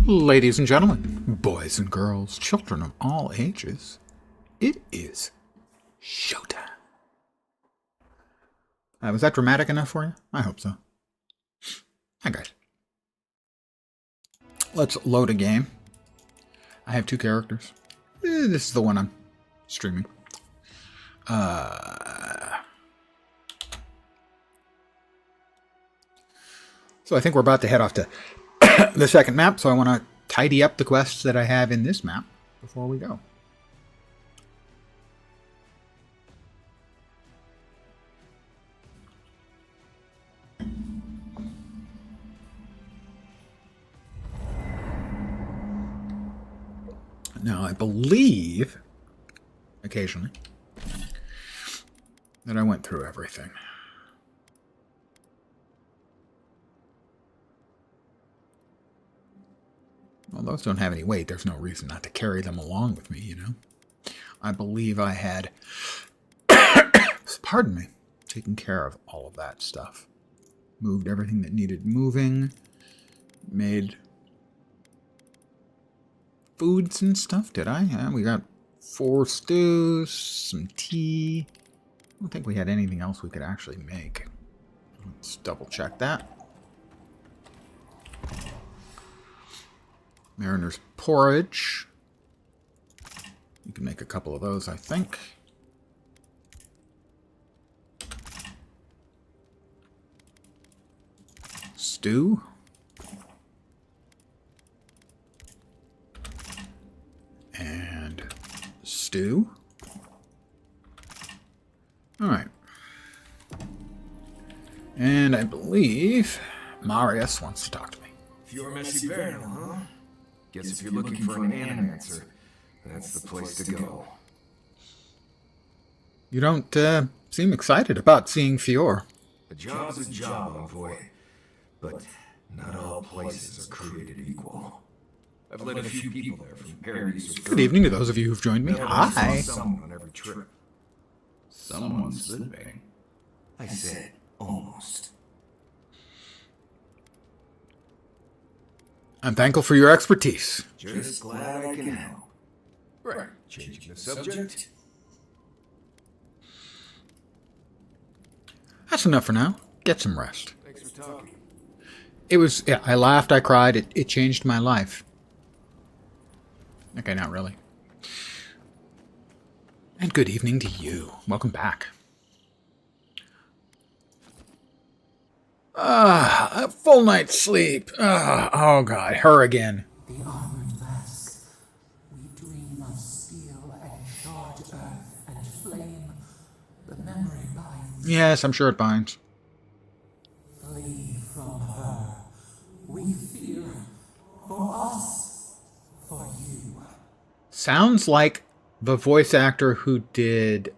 Ladies and gentlemen, boys and girls, children of all ages, it is showtime. Was that dramatic enough for you? I hope so. Hi guys. Let's load a game. I have two characters. This is the one I'm streaming. So I think we're about to head off to the second map, so I want to tidy up the quests that I have in this map before we go. Now, I believe, occasionally, that I went through everything. Well, those don't have any weight. There's no reason not to carry them along with me, you know. I believe I had, pardon me, taken care of all of that stuff. Moved everything that needed moving. Made foods and stuff, did I? Yeah, we got 4 stews, some tea. I don't think we had anything else we could actually make. Let's double check that. Mariner's porridge. You can make a couple of those, I think. Stew. And stew. All right. And I believe Marius wants to talk to me. You're Messy Baron, huh? Guess if you're looking for an animancer, that's the place to go. You don't seem excited about seeing Fior. A job's a job, Envoy. But not all places are created equal. I've led a few people there from Paradis. Good evening to those of you who've joined me. Hi. Someone on every trip. Someone's sleeping. I said almost. I'm thankful for your expertise. Just glad I can help. Right, changing the subject. That's enough for now. Get some rest. Thanks for talking. It was, yeah, I laughed, I cried, it changed my life. Okay, not really. And good evening to you. Welcome back. A full night's sleep. Oh God, her again. The armored mask. We dream of steel and charred earth and flame. The memory binds. Yes, I'm sure it binds. Flee from her. We fear. For us. For you. Sounds like the voice actor who did,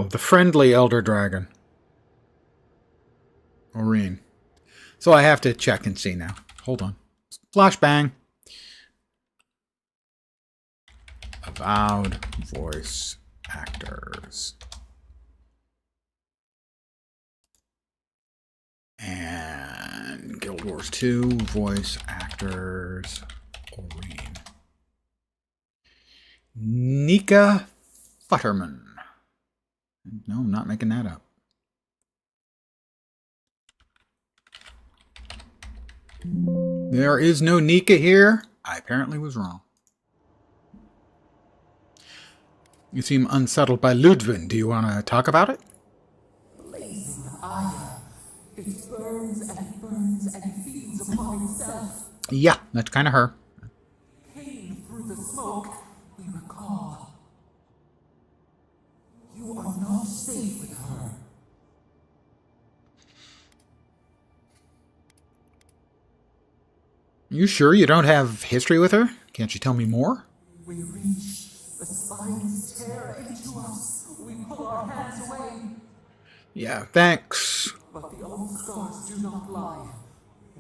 the friendly Elder Dragon. Oreen. So I have to check and see now. Hold on. Flashbang. Avowed voice actors. And Guild Wars 2 voice actors. Oreen. Nika Futterman. No, I'm not making that up. There is no Nika here. I apparently was wrong. You seem unsettled by Ludwig. Do you want to talk about it? Blazing ire. It burns and burns and feeds upon itself. Yeah, that's kind of her. Pain through the smoke. We recall. You are not safe with her. You sure you don't have history with her? Can't you tell me more? We reach. The spines tear into us. We pull our hands away. Yeah, thanks. But the old scars do not lie.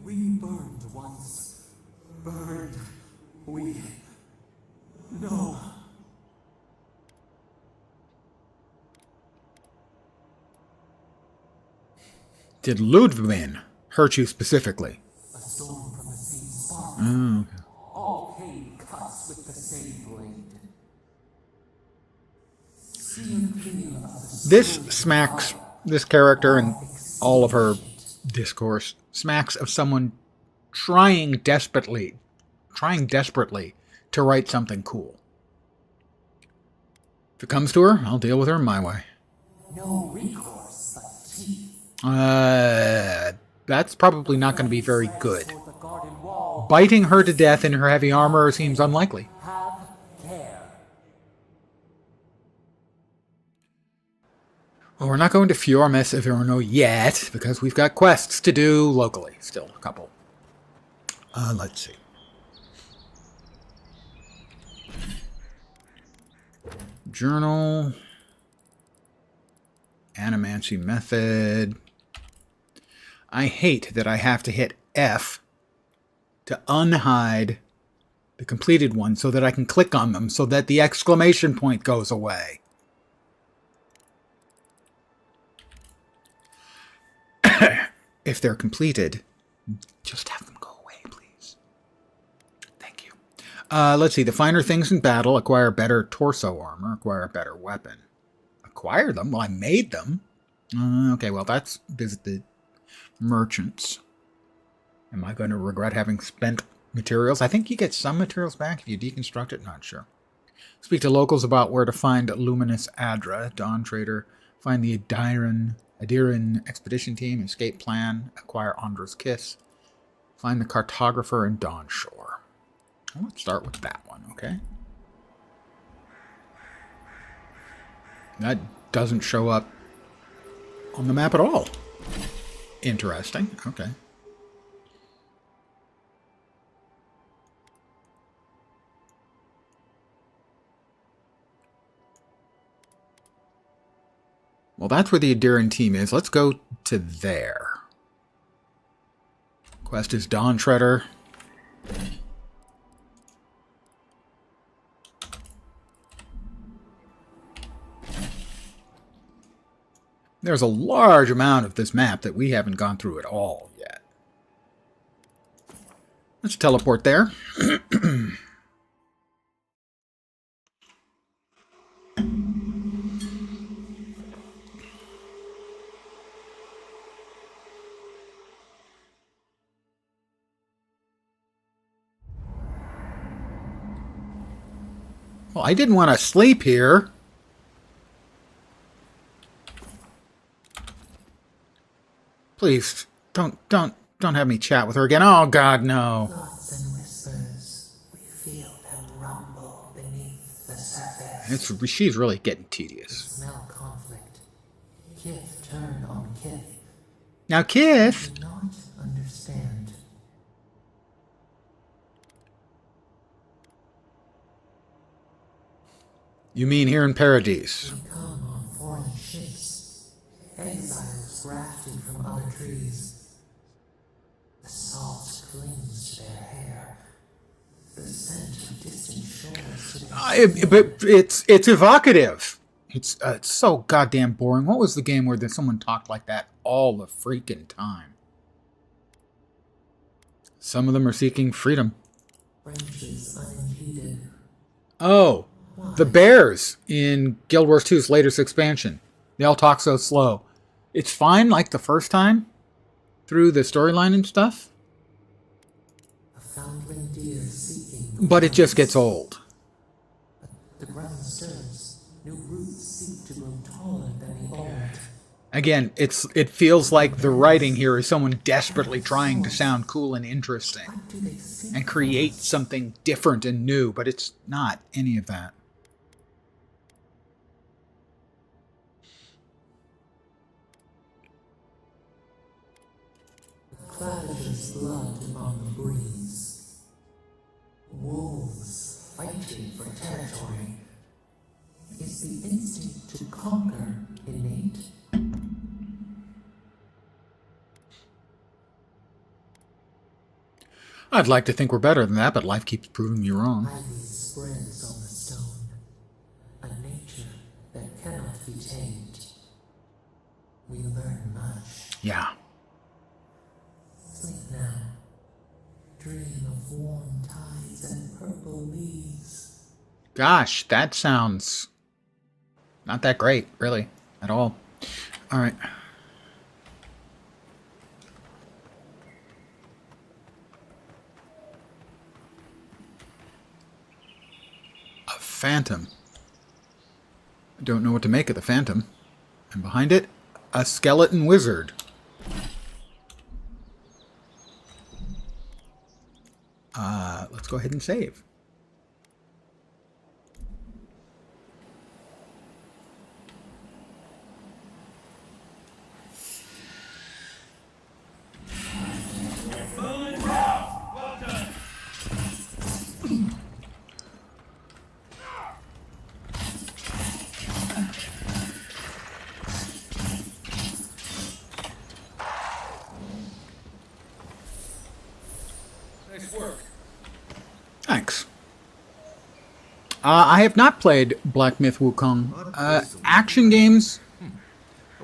We burned once. Burned. We know. Did Ludwig hurt you specifically? A storm from the same spark. Oh, okay. All pain cuts with the same blade. Seer clear of the This soul smacks, fire. this character and all of her discourse smacks of someone trying desperately to write something cool. If it comes to her, I'll deal with her my way. No recourse but teeth. That's probably not going to be very good. Toward the garden wall. Biting her to death in her heavy armor seems unlikely. Have care. Well, we're not going to Fiormes Averno yet, because we've got quests to do locally. Still a couple. Let's see. Journal. Animancy method. I hate that I have to hit F to unhide the completed one so that I can click on them so that the exclamation point goes away. If they're completed, just have them go away, please. Thank you. Let's see. The finer things in battle acquire better torso armor, acquire a better weapon. Acquire them? Well, I made them. Okay, well, that's visit the merchants. Am I going to regret having spent materials? I think you get some materials back if you deconstruct it. Not sure. Speak to locals about where to find Luminous Adra, Dawn Trader. Find the Adiran expedition team, escape plan, acquire Andra's Kiss. Find the cartographer in Dawn Shore. Well, let's start with that one, okay? That doesn't show up on the map at all. Interesting. Okay. Well, that's where the Adiran team is. Let's go to there. Quest is Dawn Shredder. There's a large amount of this map that we haven't gone through at all yet. Let's teleport there. Well, I didn't want to sleep here. Please, don't have me chat with her again. Oh, God, no. Thoughts and whispers, we feel them rumble beneath the surface. She's really getting tedious. Smell conflict. Kith turn on Kith. Now, Kith. Do not understand. You mean here in Paradis? We come on foreign ships. Exiles grafted from other trees. The salt clings to their hair. The scent of distant shores to their But it's evocative. It's so goddamn boring. What was the game where someone talked like that all the freaking time? Some of them are seeking freedom. branches unimpeded. Oh, the bears in Guild Wars 2's latest expansion. They all talk so slow. It's fine like the first time through the storyline and stuff, A foundling deer seeking. but it just gets old. The ground stirs. New roots seek to grow taller than the old. Again, it feels like the writing here is someone desperately trying to sound cool and interesting What do they seek? and create something different and new, but it's not any of that. Clatters blood on the breeze. Wolves fighting for territory. Is the instinct to conquer innate? I'd like to think we're better than that, but life keeps proving me wrong. Ivy spreads on the stone. A nature that cannot be tamed. We learn much. Yeah. warm tides and purple leaves. Gosh, that sounds not that great, really, at all. All right. A phantom. I don't know what to make of the phantom. And behind it, a skeleton wizard. Let's go ahead and save. Nice work. Thanks. I have not played Black Myth Wukong. Action games,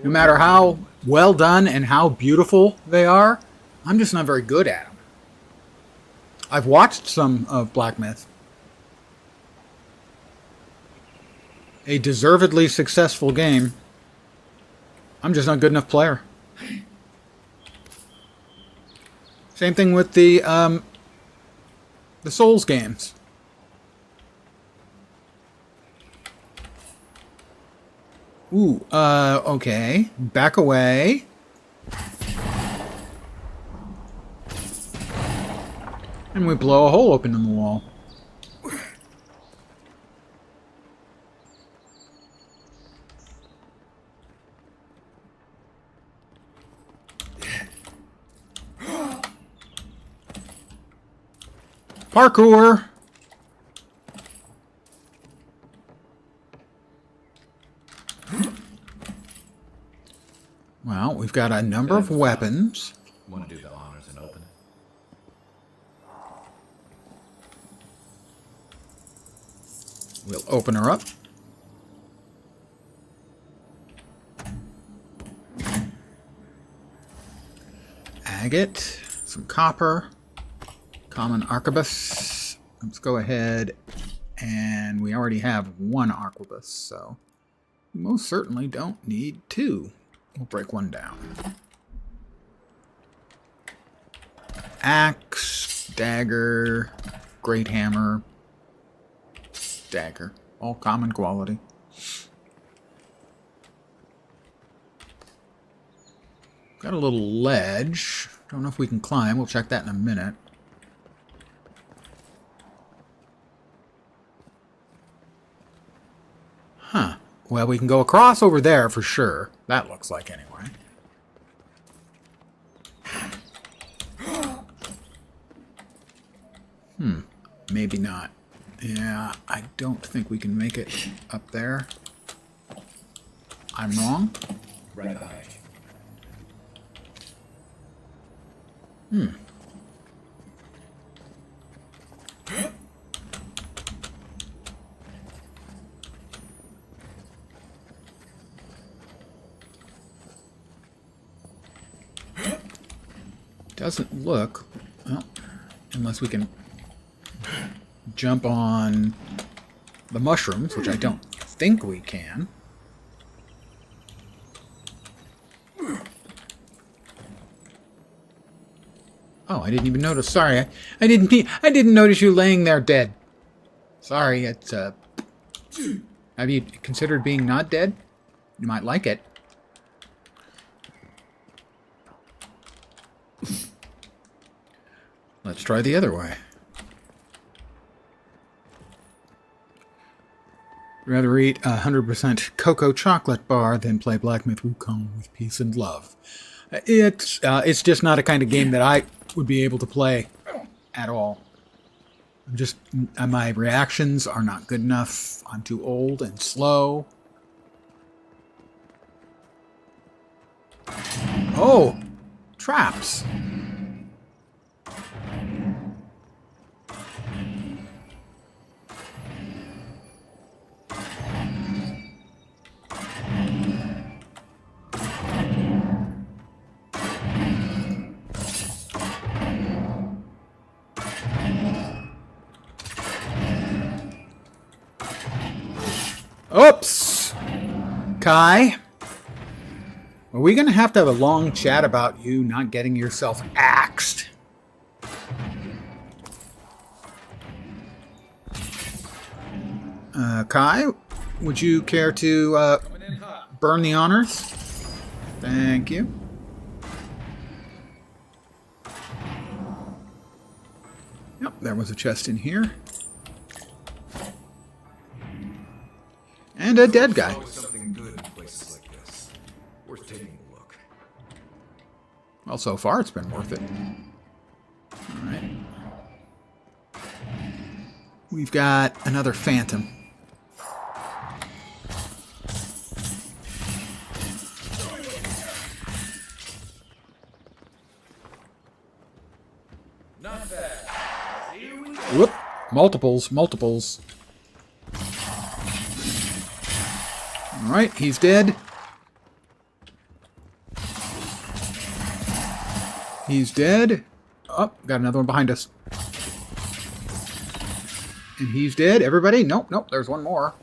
no matter how well done and how beautiful they are, I'm just not very good at them. I've watched some of Black Myth. A deservedly successful game. I'm just not a good enough player. Same thing with the Souls games. Ooh, okay. Back away. And we blow a hole open in the wall. Parkour! Well, we've got a number of weapons. Want to do the honors and open it? We'll open her up. Agate, some copper, common arquebus. Let's go ahead, and we already have one arquebus, so we most certainly don't need two. We'll break one down. Axe, dagger, great hammer, dagger. All common quality. Got a little ledge. Don't know if we can climb. We'll check that in a minute. Huh. Well, we can go across over there for sure. That looks like anyway. Maybe not. Yeah, I don't think we can make it up there. I'm wrong? Right behind you. Doesn't look... Well, unless we can jump on the mushrooms, which I don't think we can. Oh, I didn't even notice. Sorry, I didn't notice you laying there dead. Sorry, it's have you considered being not dead? You might like it. Let's try the other way. Rather eat a 100% cocoa chocolate bar than play Black Myth Wukong with peace and love. It's just not a kind of game that I would be able to play at all. My reactions are not good enough. I'm too old and slow. Oh, traps. Oops! Kai? Are we going to have a long chat about you not getting yourself axed? Kai, would you care to burn the honors? Thank you. Yep, there was a chest in here. And a dead guy. Always something good in places like this. Worth taking a look. Well, so far it's been worth it. Alright. We've got another phantom. Not bad. Here we go. Whoop! Multiples. Alright, he's dead. He's dead. Oh, got another one behind us. And he's dead. Everybody? Nope, there's one more.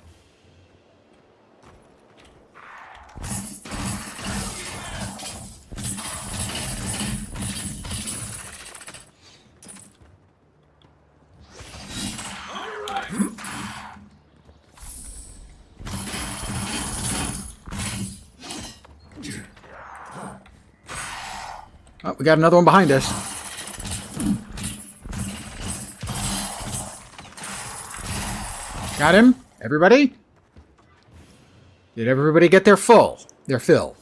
Oh, we got another one behind us. Got him? Everybody? Did everybody get their fill? Potato.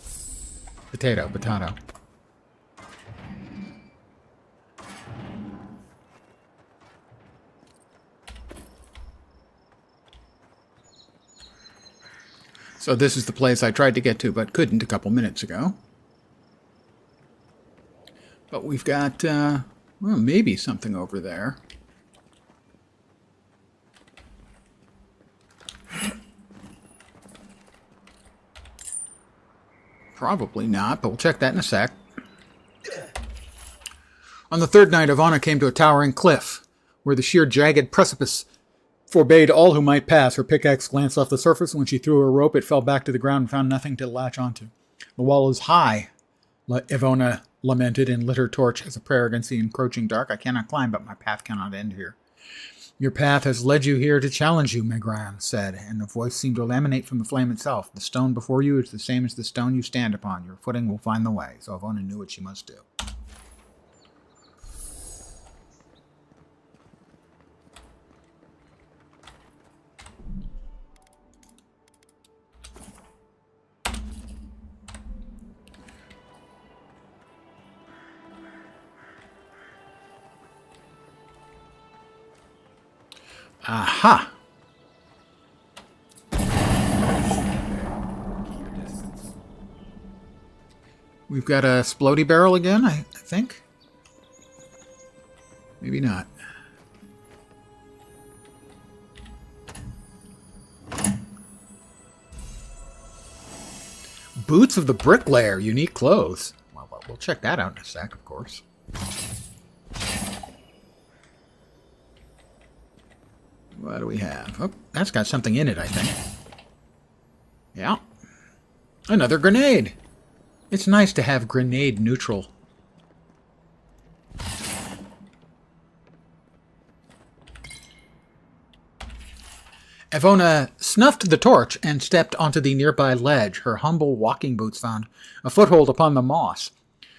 So this is the place I tried to get to but couldn't a couple minutes ago. But we've got, well, maybe something over there. Probably not, but we'll check that in a sec. On the third night, Ivana came to a towering cliff, where the sheer jagged precipice forbade all who might pass. Her pickaxe glanced off the surface, and when she threw her rope, it fell back to the ground and found nothing to latch onto. The wall is high, Ivana lamented and lit her torch as a prayer against the encroaching dark. I cannot climb, but my path cannot end here. Your path has led you here to challenge you, Megran said, and the voice seemed to emanate from the flame itself. The stone before you is the same as the stone you stand upon. Your footing will find the way. So Ivana knew what she must do. Aha! We've got a splody barrel again, I think. Maybe not. Boots of the Bricklayer, unique clothes. Well, we'll check that out in a sec, of course. What do we have? Oh, that's got something in it, I think. Yeah. Another grenade. It's nice to have grenade neutral. Ivana snuffed the torch and stepped onto the nearby ledge. Her humble walking boots found a foothold upon the moss.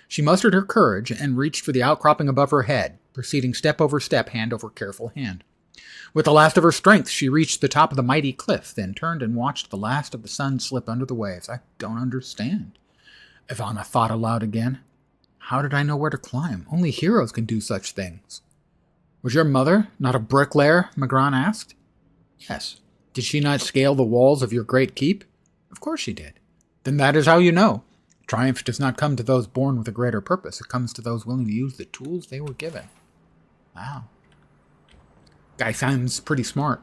She mustered her courage and reached for the outcropping above her head, proceeding step over step, hand over careful hand. With the last of her strength, she reached the top of the mighty cliff, then turned and watched the last of the sun slip under the waves. I don't understand. Ivana thought aloud again. How did I know where to climb? Only heroes can do such things. Was your mother not a bricklayer? Megran asked. Yes. Did she not scale the walls of your great keep? Of course she did. Then that is how you know. Triumph does not come to those born with a greater purpose. It comes to those willing to use the tools they were given. Wow. Guy sounds pretty smart.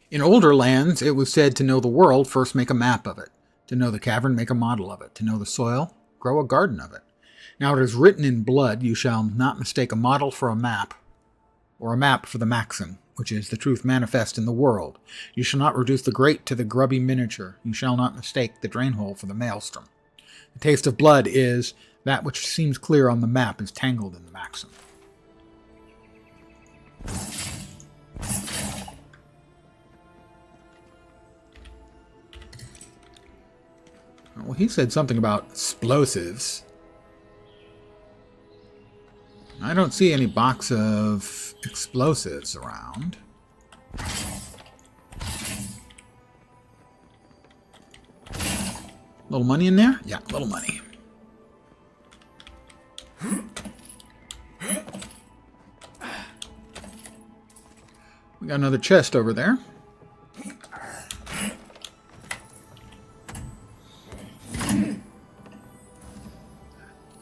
In older lands, it was said to know the world, first make a map of it. To know the cavern, make a model of it. To know the soil, grow a garden of it. Now it is written in blood, you shall not mistake a model for a map. or a map for the maxim, which is the truth manifest in the world. You shall not reduce the great to the grubby miniature. You shall not mistake the drain hole for the maelstrom. The taste of blood is that which seems clear on the map is tangled in the maxim. Well, he said something about explosives. I don't see any box of explosives around. Little money in there? Yeah, little money. We got another chest over there.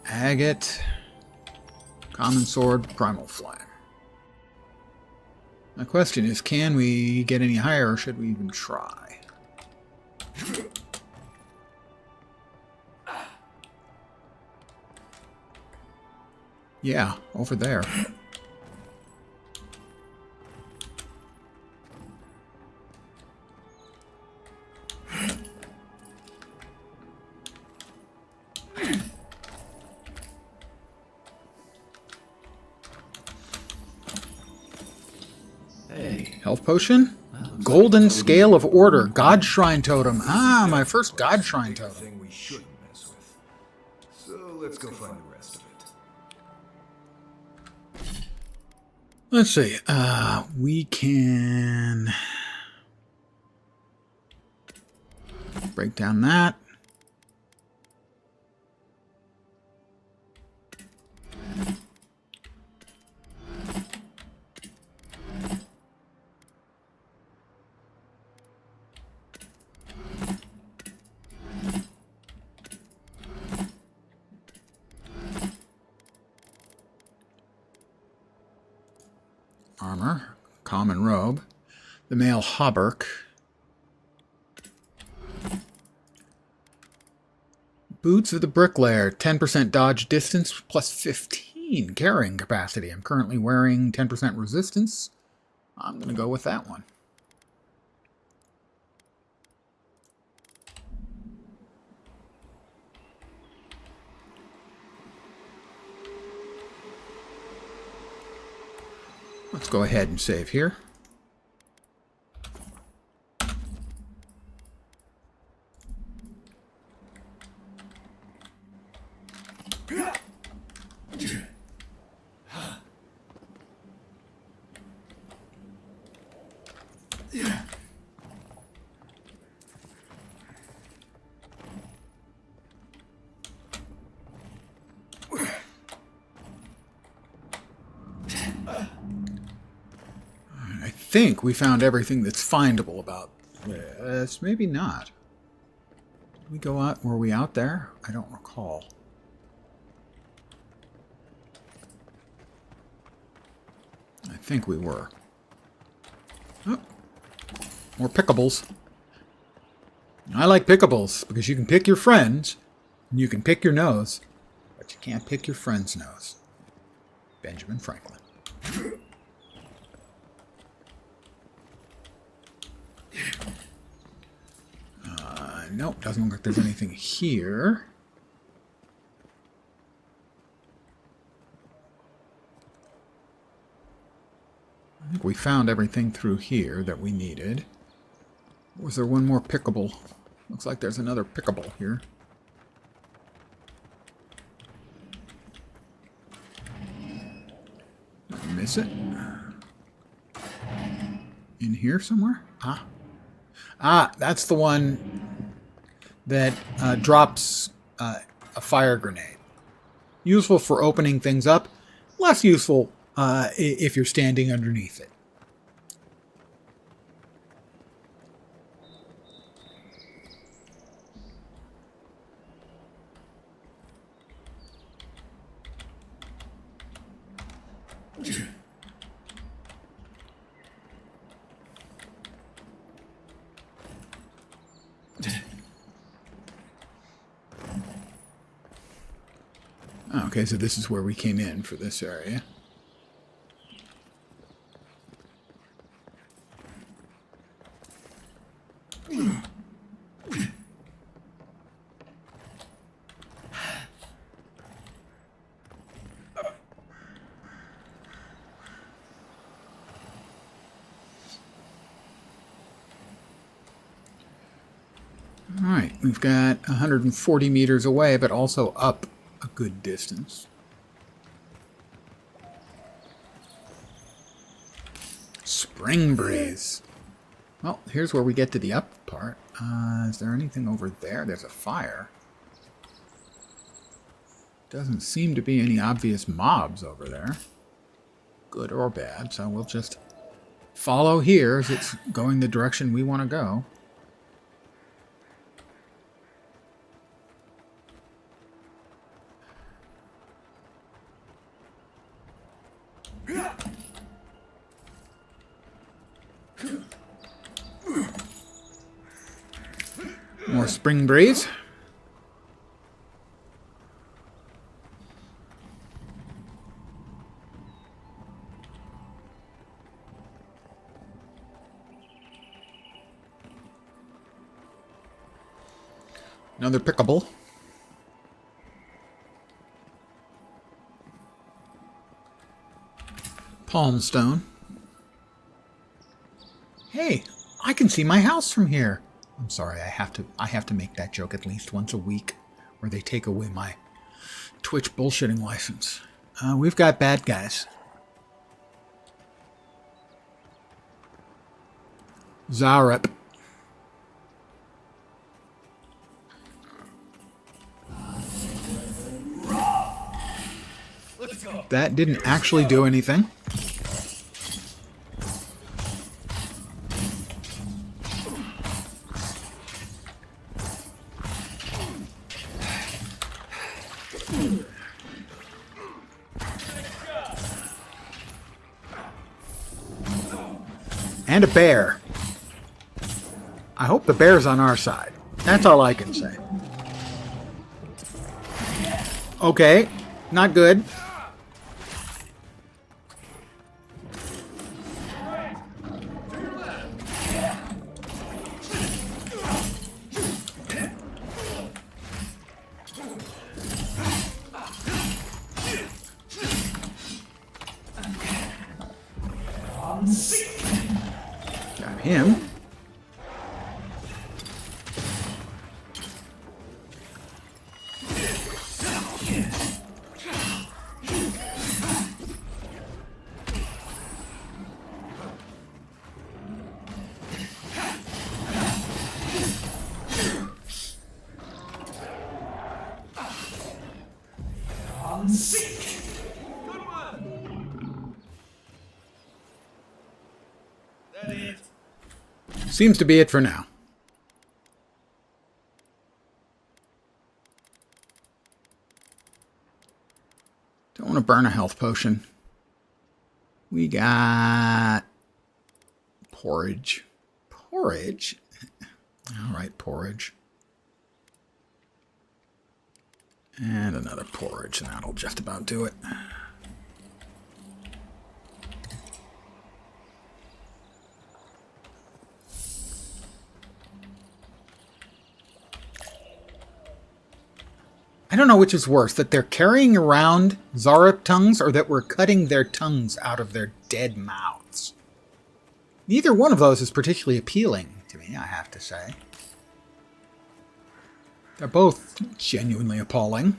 Agate. Common sword, primal flame. My question is, can we get any higher, or should we even try? Yeah, over there. Health potion? Golden Scale of Order. God Shrine Totem. Ah, my first God Shrine Totem. Thing we shouldn't mess with. So let's go find the rest of it. Let's see. We can break down that. Armor, common robe, the male hauberk, boots of the bricklayer, 10% dodge distance plus 15 carrying capacity. I'm currently wearing 10% resistance. I'm going to go with that one. Let's go ahead and save here. I think we found everything that's findable about this. Maybe not. Did we go out? Were we out there? I don't recall. I think we were. Oh, more pickables. I like pickables because you can pick your friends and you can pick your nose, but you can't pick your friend's nose. Benjamin Franklin. Nope, doesn't look like there's anything here. I think we found everything through here that we needed. Was there one more pickable? Looks like there's another pickable here. Did I miss it? In here somewhere? Ah, that's the one that drops a fire grenade. Useful for opening things up. Less useful if you're standing underneath it. Okay, so this is where we came in for this area. Alright, we've got 140 meters away, but also up a good distance. Spring breeze. Well, here's where we get to the up part. Is there anything over there? There's a fire. Doesn't seem to be any obvious mobs over there. Good or bad, so we'll just follow here as it's going the direction we want to go. More spring breeze. Another pickable. Palm stone. Hey, I can see my house from here. I'm sorry, I have to make that joke at least once a week, where they take away my Twitch bullshitting license. We've got bad guys. Zarep. That didn't actually do anything. And a bear. I hope the bear's on our side. That's all I can say. Okay, not good. Got him. Seems to be it for now. Don't want to burn a health potion. We got porridge. Porridge? Alright, porridge. And another porridge, and that'll just about do it. I don't know which is worse, that they're carrying around Zarep tongues or that we're cutting their tongues out of their dead mouths. Neither one of those is particularly appealing to me, I have to say. They're both genuinely appalling.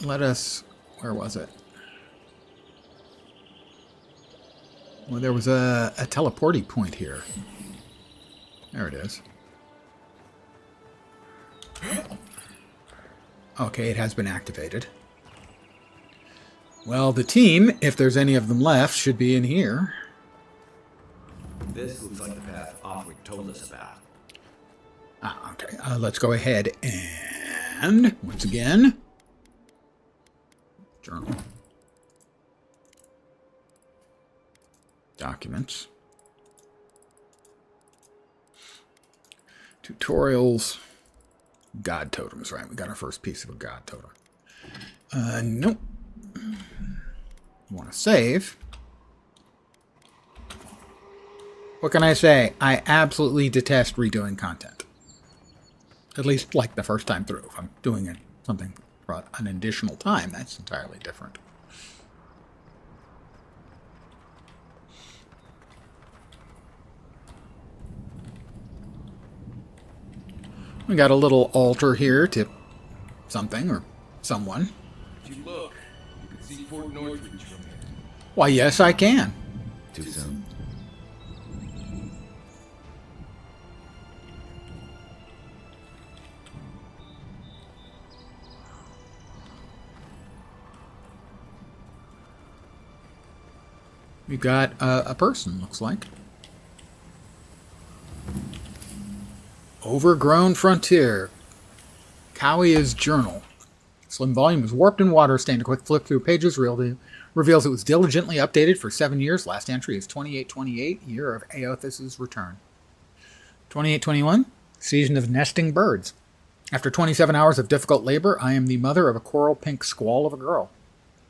Let us... Where was it? Well, there was a teleporty point here. There it is. Okay, it has been activated. Well, the team, if there's any of them left, should be in here. This looks like the path Offwick told us about. Ah, okay. Let's go ahead and, once again, journal. Documents. Tutorials. God totems, right? We got our first piece of a god totem. Nope. Want to save. What can I say? I absolutely detest redoing content. At least like the first time through. If I'm doing something for an additional time, that's entirely different. We got a little altar here to something or someone. If you look, you can see Fort Northridge from here. Why, yes, I can. Too soon. We've got a person, looks like. Overgrown Frontier. Kawia's Journal. Slim volume is warped in water. Stained a quick flip through pages reveals it was diligently updated for 7 years. Last entry is 2828, year of Aothus's return. 2821, season of nesting birds. After 27 hours of difficult labor, I am the mother of a coral pink squall of a girl.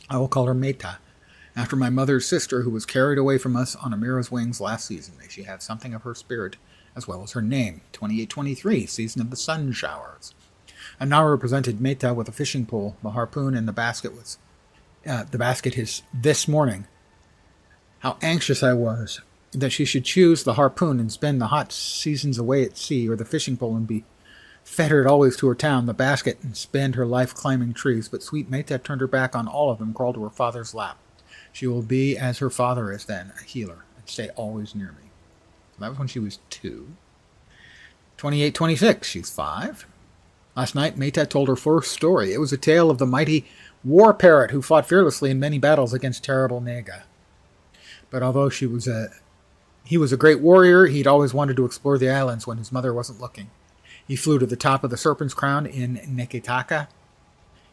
I will call her Meta, after my mother's sister who was carried away from us on Amira's wings last season. May she have something of her spirit, as well as her name. 2823, season of the sun showers. Anara presented Meta with a fishing pole. The harpoon and the basket is this morning. How anxious I was that she should choose the harpoon and spend the hot seasons away at sea, or the fishing pole and be fettered always to her town, the basket and spend her life climbing trees. But sweet Meta turned her back on all of them, crawled to her father's lap. She will be as her father is then, a healer, and stay always near me. So that was when she was 2. 2826, she's 5. Last night, Meta told her first story. It was a tale of the mighty war parrot who fought fearlessly in many battles against terrible Nega. But although he was a great warrior, he'd always wanted to explore the islands when his mother wasn't looking. He flew to the top of the Serpent's Crown in Neketaka.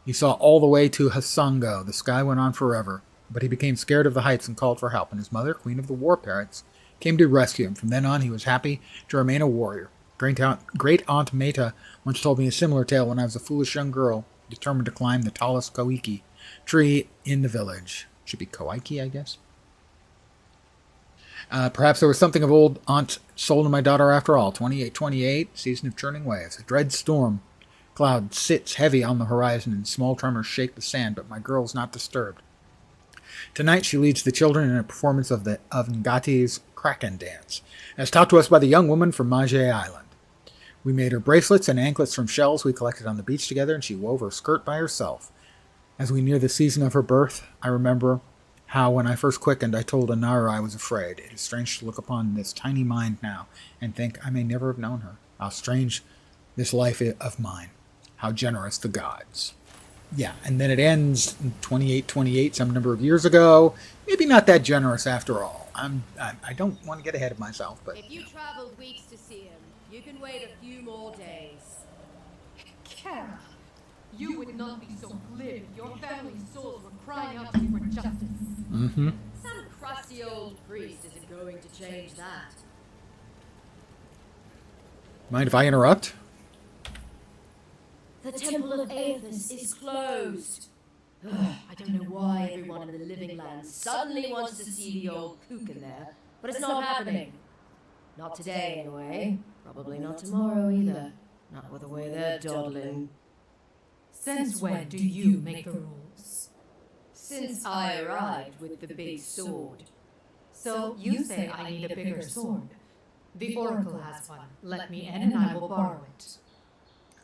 He saw all the way to Hasango. The sky went on forever, but he became scared of the heights and called for help, and his mother, Queen of the War Parrots, came to rescue him. From then on, he was happy to remain a warrior. Great Aunt Meta once told me a similar tale when I was a foolish young girl, determined to climb the tallest koiki tree in the village. Should be koiki, I guess. Perhaps there was something of old Aunt's soul in my daughter after all. 2828, season of churning waves. A dread storm cloud sits heavy on the horizon, and small tremors shake the sand, but my girl's not disturbed. Tonight she leads the children in a performance of Ngati's Kraken Dance, as taught to us by the young woman from Maje Island. We made her bracelets and anklets from shells we collected on the beach together, and she wove her skirt by herself. As we near the season of her birth, I remember how when I first quickened, I told Anara I was afraid. It is strange to look upon this tiny mind now and think I may never have known her. How strange this life of mine. How generous the gods. Yeah, and then it ends in 2828, some number of years ago. Maybe not that generous after all. I don't want to get ahead of myself, but... If you traveled weeks to see him, you can wait a few more days. Kara, you would not be so glib if your family's souls were crying out to you for justice. Mm-hmm. Some crusty old priest isn't going to change that. Mind if I interrupt? The Temple of Aethys is closed. Ugh, I don't know why everyone in the living land suddenly wants to see the old kook in there, but it's not happening. Not today, anyway. Probably not tomorrow either. Not with the way they're dawdling. Since when do you make the rules? Since I arrived with the big sword. So you say I need a bigger sword. The Oracle has one. Let me in and I will borrow it.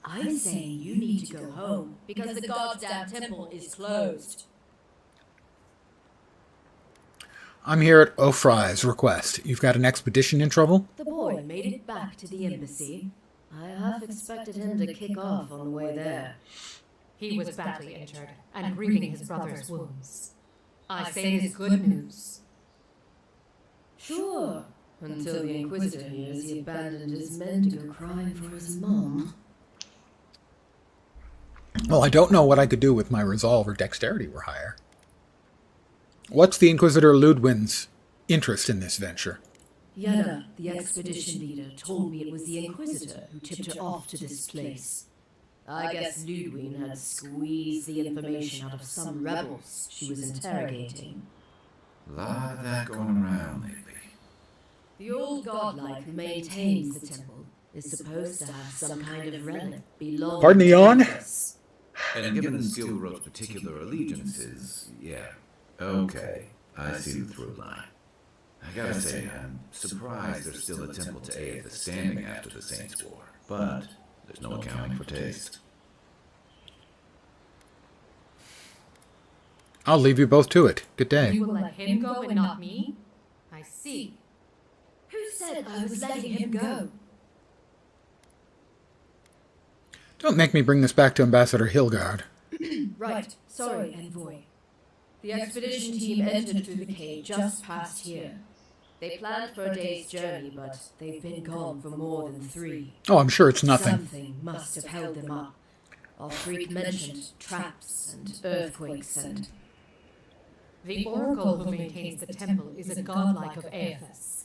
I'm saying you need to go home because the goddamn temple is closed. I'm here at Ofrai's request. You've got an expedition in trouble? The boy made it back to the embassy. I half expected him to kick off on the way there. He was badly injured and grieving his brother's wounds. I say it is good news. Sure, until the Inquisitor hears he abandoned his men to go crying for his mom. Well, I don't know what I could do with my resolve or dexterity were higher. What's the Inquisitor Ludwin's interest in this venture? Yada, the expedition leader, told me it was the Inquisitor who tipped her off to this place. I guess Ludwin had squeezed the information out of some rebels she was interrogating. A lot of that going around lately. The old godlike who maintains the temple is supposed to have some kind of relic belonging Pardon the yawn? to us. And given Skilroth's particular allegiances, yeah. Okay, I see the through line. I gotta say, I'm surprised there's still a temple to Aethys standing after the Saints' War. But There's no accounting for taste. I'll leave you both to it. Good day. You will let him go and not me? I see. Who said I was letting him go? Don't make me bring this back to Ambassador Hilgard. Right. Sorry, Envoy. The expedition team entered through the cave just past here. They planned for a day's journey, but they've been gone for more than 3. Oh, I'm sure it's nothing. Something must have held them up. Our freak mentioned traps and earthquakes and... The oracle who maintains the temple is a godlike of Aethys,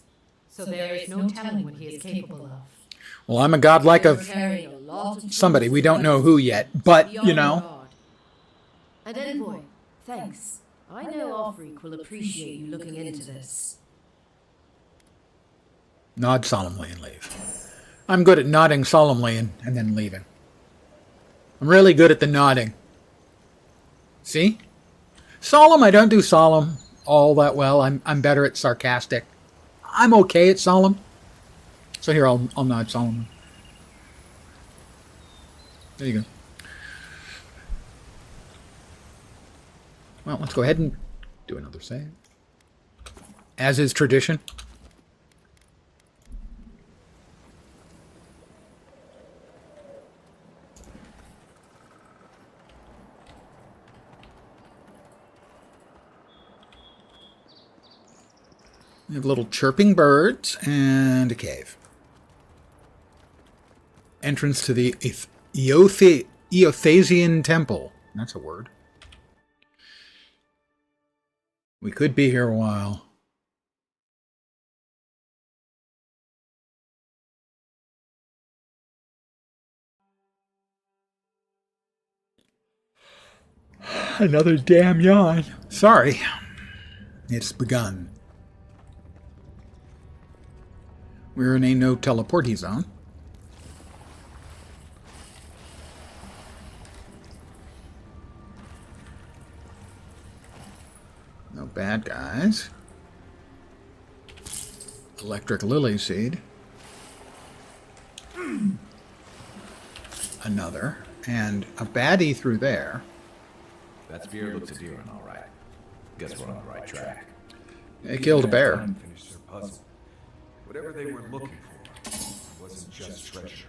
so there is no telling what he is capable of. Well, I'm a godlike They're of carrying a lot of somebody. We don't know tools who yet, but, beyond you know. God. And Envoy, thanks. I know our freak will appreciate you looking into this. Nod solemnly and leave. I'm good at nodding solemnly and then leaving. I'm really good at the nodding. See? Solemn, I don't do solemn all that well. I'm better at sarcastic. I'm okay at solemn. So here, I'll nod solemnly. There you go. Well, let's go ahead and do another save. As is tradition. We have little chirping birds and a cave. Entrance to the Eothasian Temple. That's a word. We could be here a while. Another damn yawn. Sorry. It's begun. We're in a no teleporty zone. No bad guys. Electric lily seed. Another. And a baddie through there. That spear looks adherent, all right. Guess we're on the right track. They killed a bear. Finish their puzzle. Whatever they were looking for wasn't just treasure.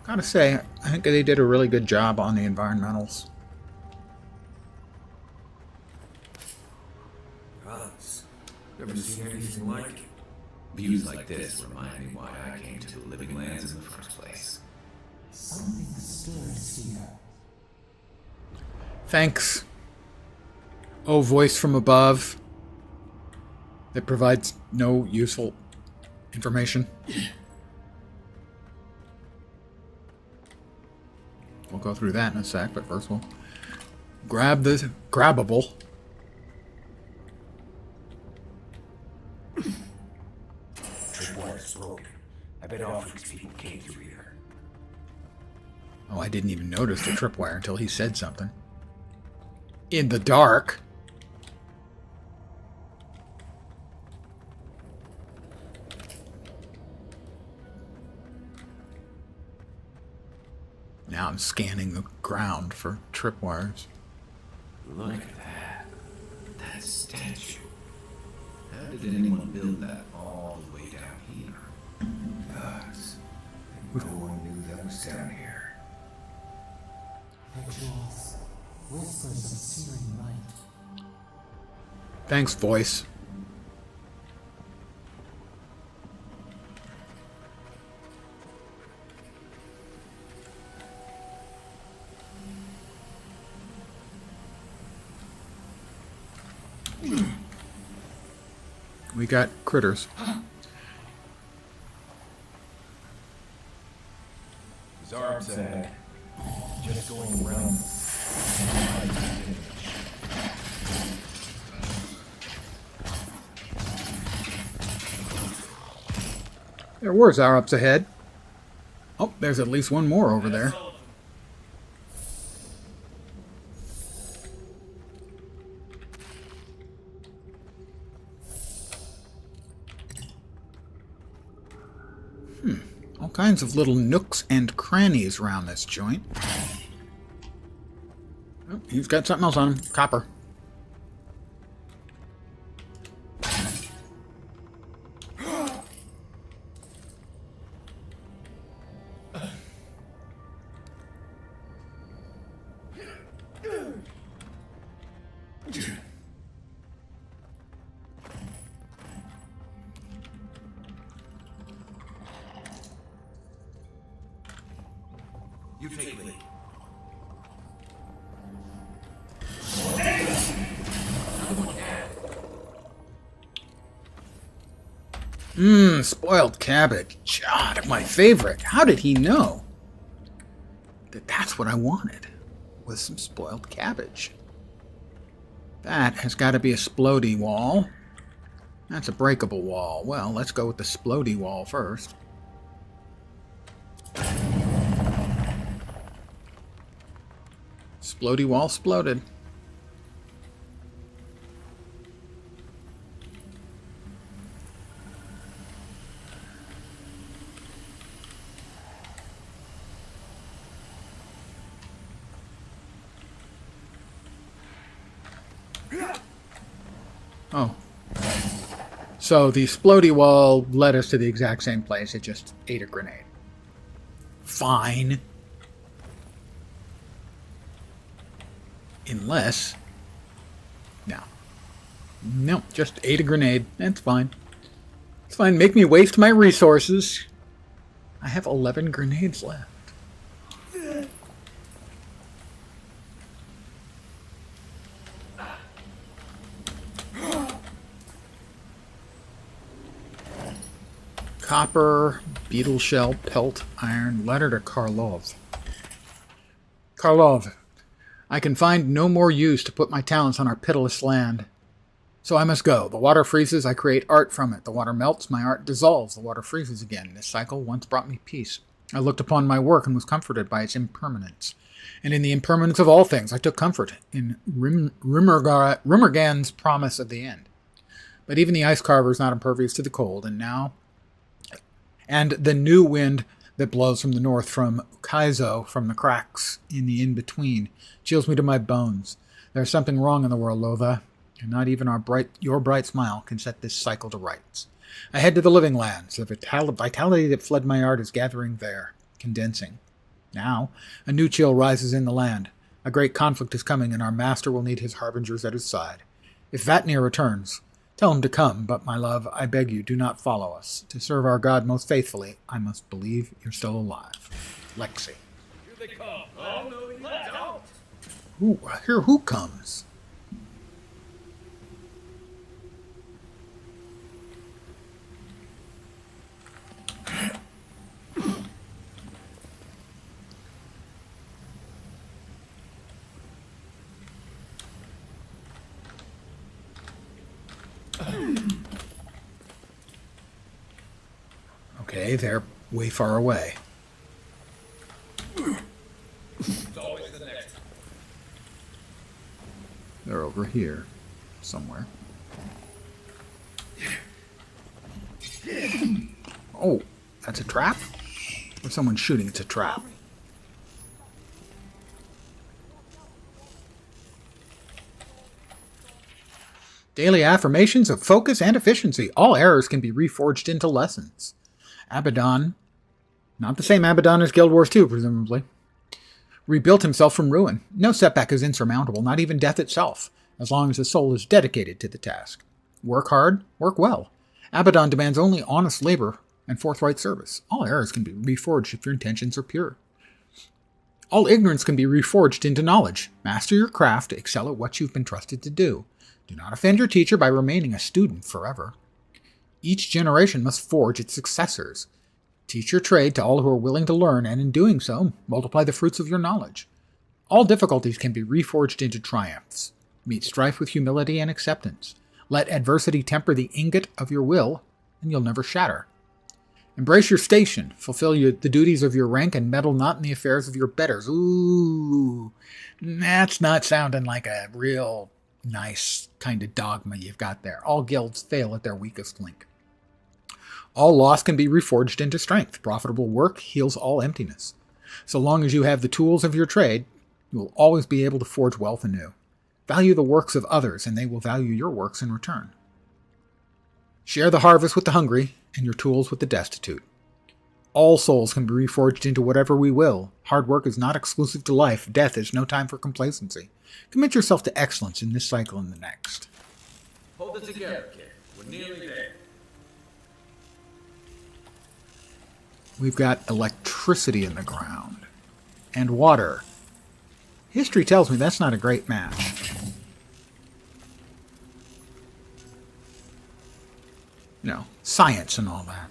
Gotta say, I think they did a really good job on the environmentals. Gods, never seen anything like it. Views like this remind me why I came to the Living Lands in the first place. Something stirs here. Thanks. Oh, voice from above that provides no useful information. We'll go through that in a sec, but first we'll grab the grabbable. Tripwire's broken. I bet Afric's people came through here. Oh, I didn't even notice the tripwire until he said something. In the dark. Now I'm scanning the ground for tripwires. Look at that. That statue. How did anyone build that all the way down here? Gods. No one knew that was down here. Rituals, whispers of searing light. Thanks, voice. We got critters. His arms ahead. Just going around. There were Zarops ahead. Oh, there's at least one more over there. All kinds of little nooks and crannies around this joint. Oh, he's got something else on him. Copper. You take lead. Spoiled cabbage. God, my favorite. How did he know that that's what I wanted? Was some spoiled cabbage. That has got to be a splody wall. That's a breakable wall. Well, let's go with the splody wall first. Splody wall sploded. Oh. So the splody wall led us to the exact same place. It just ate a grenade. Fine. Unless... No. No, just ate a grenade. That's fine. It's fine. Make me waste my resources. I have 11 grenades left. Copper, beetle shell, pelt, iron, letter to Karlov. Karlov, I can find no more use to put my talents on our pitiless land. So I must go. The water freezes, I create art from it. The water melts, my art dissolves. The water freezes again. This cycle once brought me peace. I looked upon my work and was comforted by its impermanence. And in the impermanence of all things, I took comfort in Rimmergan's promise of the end. But even the ice carver is not impervious to the cold, and the new wind that blows from the north from Kaizo, from the cracks in the in-between, chills me to my bones. There's something wrong in the world, Lotha, and not even your bright smile can set this cycle to rights. I head to the living lands. The vitality that fled my art is gathering there, condensing. Now, a new chill rises in the land. A great conflict is coming, and our master will need his harbingers at his side. If Vatnir returns, tell him to come, but my love, I beg you, do not follow us. To serve our God most faithfully, I must believe you're still alive. Lexi. Here they come. Oh, no, you don't. Who comes? Okay, they're way far away. It's always the next. They're over here, somewhere. Oh, that's a trap? Or someone shooting? It's a trap. Daily affirmations of focus and efficiency. All errors can be reforged into lessons. Abaddon, not the same Abaddon as Guild Wars 2, presumably, rebuilt himself from ruin. No setback is insurmountable, not even death itself, as long as the soul is dedicated to the task. Work hard, work well. Abaddon demands only honest labor and forthright service. All errors can be reforged if your intentions are pure. All ignorance can be reforged into knowledge. Master your craft, excel at what you've been trusted to do. Do not offend your teacher by remaining a student forever. Each generation must forge its successors. Teach your trade to all who are willing to learn, and in doing so, multiply the fruits of your knowledge. All difficulties can be reforged into triumphs. Meet strife with humility and acceptance. Let adversity temper the ingot of your will, and you'll never shatter. Embrace your station, fulfill the duties of your rank, and meddle not in the affairs of your betters. Ooh, that's not sounding like a real nice kind of dogma you've got there. All guilds fail at their weakest link. All loss can be reforged into strength. Profitable work heals all emptiness. So long as you have the tools of your trade, you will always be able to forge wealth anew. Value the works of others, and they will value your works in return. Share the harvest with the hungry, and your tools with the destitute. All souls can be reforged into whatever we will. Hard work is not exclusive to life. Death is no time for complacency. Commit yourself to excellence in this cycle and the next. Hold it together, kid. We're nearly there. We've got electricity in the ground. And water. History tells me that's not a great match. You know, science and all that.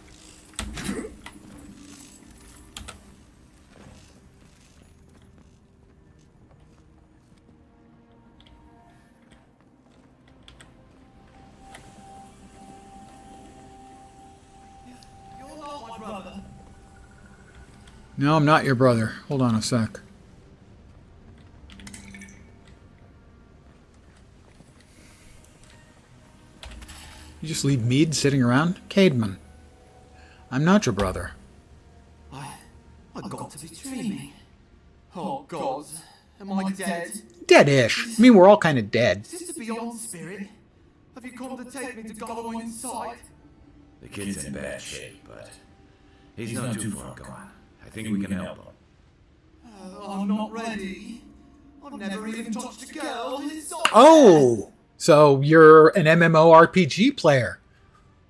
You're not my brother. No, I'm not your brother. Hold on a sec. You just leave Mead sitting around? Cademan. I'm not your brother. I got to be dreaming. Oh God, am I dead? Dead-ish. I mean, we're all kind of dead. Is this the beyond spirit? Have you come to take me to go inside? The kid's in bad shape, but he's not too far gone. I think we can help him. I'm not ready. I've never even touched a girl. It's not Oh! So you're an MMORPG player.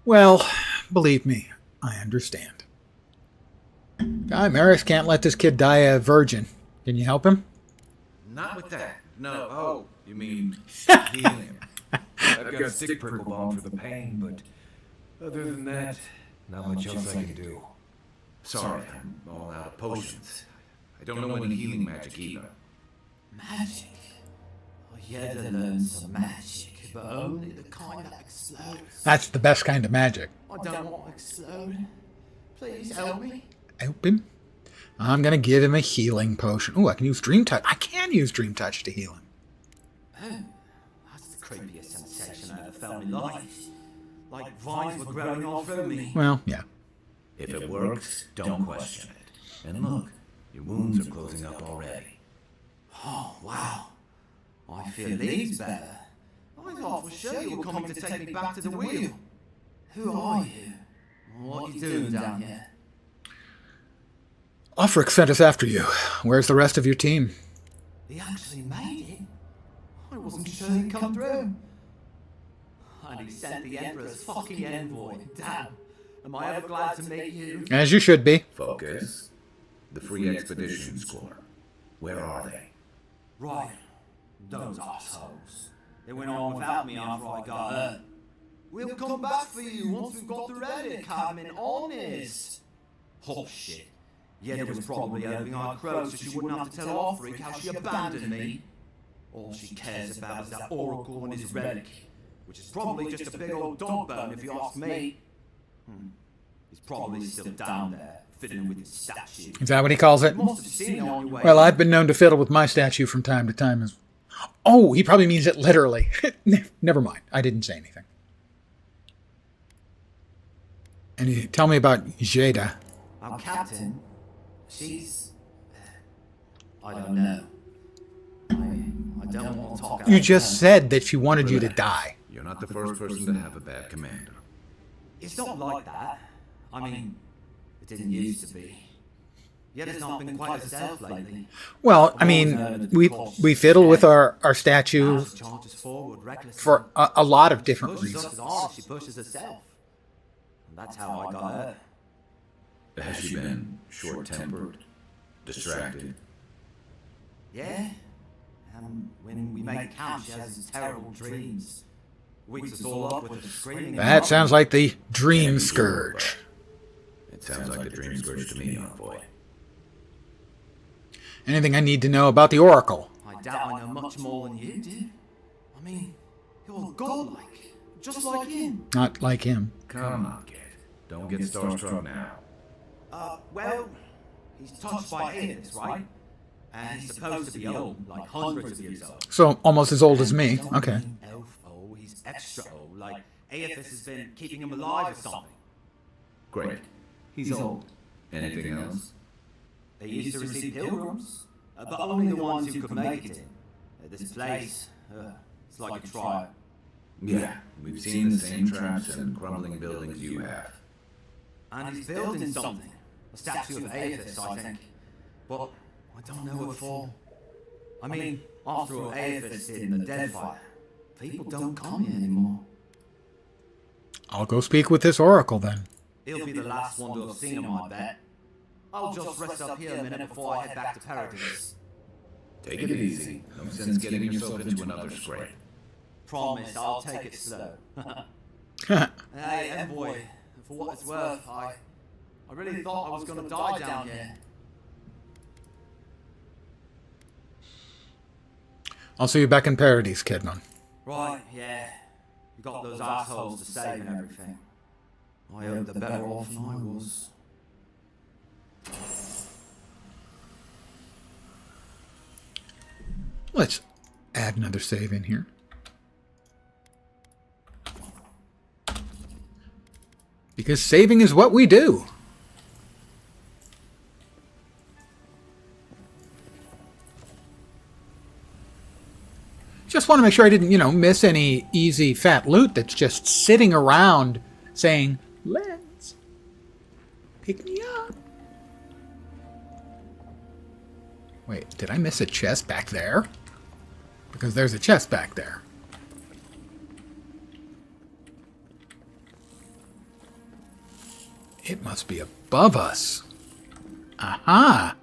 Well, believe me, I understand. Guy Maris can't let this kid die a virgin. Can you help him? Not with that. No. Oh, you mean healing him? I've got stick prickle balm for the pain, but other than that, not much else I can do. Sorry, I'm all out of potions. I don't know any healing magic either. magic. I had to learn some magic, but only the kind that explodes. That's the best kind of magic. I don't want to explode. Please help me. Help him? I'm going to give him a healing potion. Oh, I can use Dream Touch. I can use Dream Touch to heal him. Oh, that's the creepiest sensation I ever felt in my life. Like vines were growing all through me. Well, yeah. If it works, don't question it. And look, your wounds are closing up already. Oh, wow. I feel these better. I thought for sure you were coming to take me back to the wheel. Who are you? What are you doing down here? Offric sent us after you. Where's the rest of your team? He actually made it. I wasn't sure he'd come through. And he sent the Emperor's fucking envoy. Damn. Am I ever glad to meet you? As you should be. Focus. The Free Expedition Score. Where are they? Right. Those assholes. They went on without me after I got hurt. We'll come back for you once we've got the relic, Cadman, honest. Oh shit. Yeda was probably hoping I'd crow so she wouldn't have to tell Offric how she abandoned me. All she cares about is that oracle and his relic, which is probably just a big old dog bone if you ask me. He's probably still down there, fiddling with his statue. Is that what he calls it? You must have seen it on your way. Well, I've been known to fiddle with my statue from time to time. Oh, he probably means it literally. Never mind. I didn't say anything. And you tell me about Jada. Our captain, she's... I don't know. I don't want to talk out You of just turn. said that she wanted you to Relax. die. You're not the first person to have a bad commander. It's not like that. I mean, it didn't used to be. Yet it's not been quite herself lately. Well, I mean, we fiddle with our statue Alice charges forward recklessly. for a lot of different Pushes us reasons. as hard as she pushes herself. And that's how I got her. Has she been short-tempered? Distracted? Yeah? When we make camp, she has these terrible dreams. Wakes us all up with her screaming. That sounds like the Dream Scourge. It sounds like the Dream Scourge to me, Envoy. Anything I need to know about the Oracle? I doubt I know much more than you do. I mean, you're godlike, just like him. Not like him. Come on, kid. Don't get starstruck now. Well, he's touched by illness, right? And he's supposed to be old, like hundreds of years old. So almost as old as me. Don't Okay. mean elf old, he's extra old, like Aethys has been keeping him alive or something. Great. He's old. Anything else? They used to receive pilgrims, but only the ones who could make it in. This place, it's like a trial. Yeah, we've seen the same traps and crumbling buildings you have. And he's building something. A statue of Aethys, I think. But I don't know what for. I mean, after all Aethys did in the Deadfire, people don't come here anymore. I'll go speak with this oracle then. He'll be the last one to have seen him, I bet. I'll just rest up here a minute before I head back to Paradis. Take it easy. No sense getting yourself into another scrape. Promise, I'll take it slow. Hey, envoy, for what it's worth, I really thought I was gonna die down here. I'll see you back in Paradis, Kidman. Right, yeah. You got those assholes to save and everything. I hope they're better off than I was. Let's add another save in here. Because saving is what we do. Just want to make sure I didn't, miss any easy fat loot that's just sitting around saying, "Lens, pick me up." Wait, did I miss a chest back there? Because there's a chest back there. It must be above us. Aha!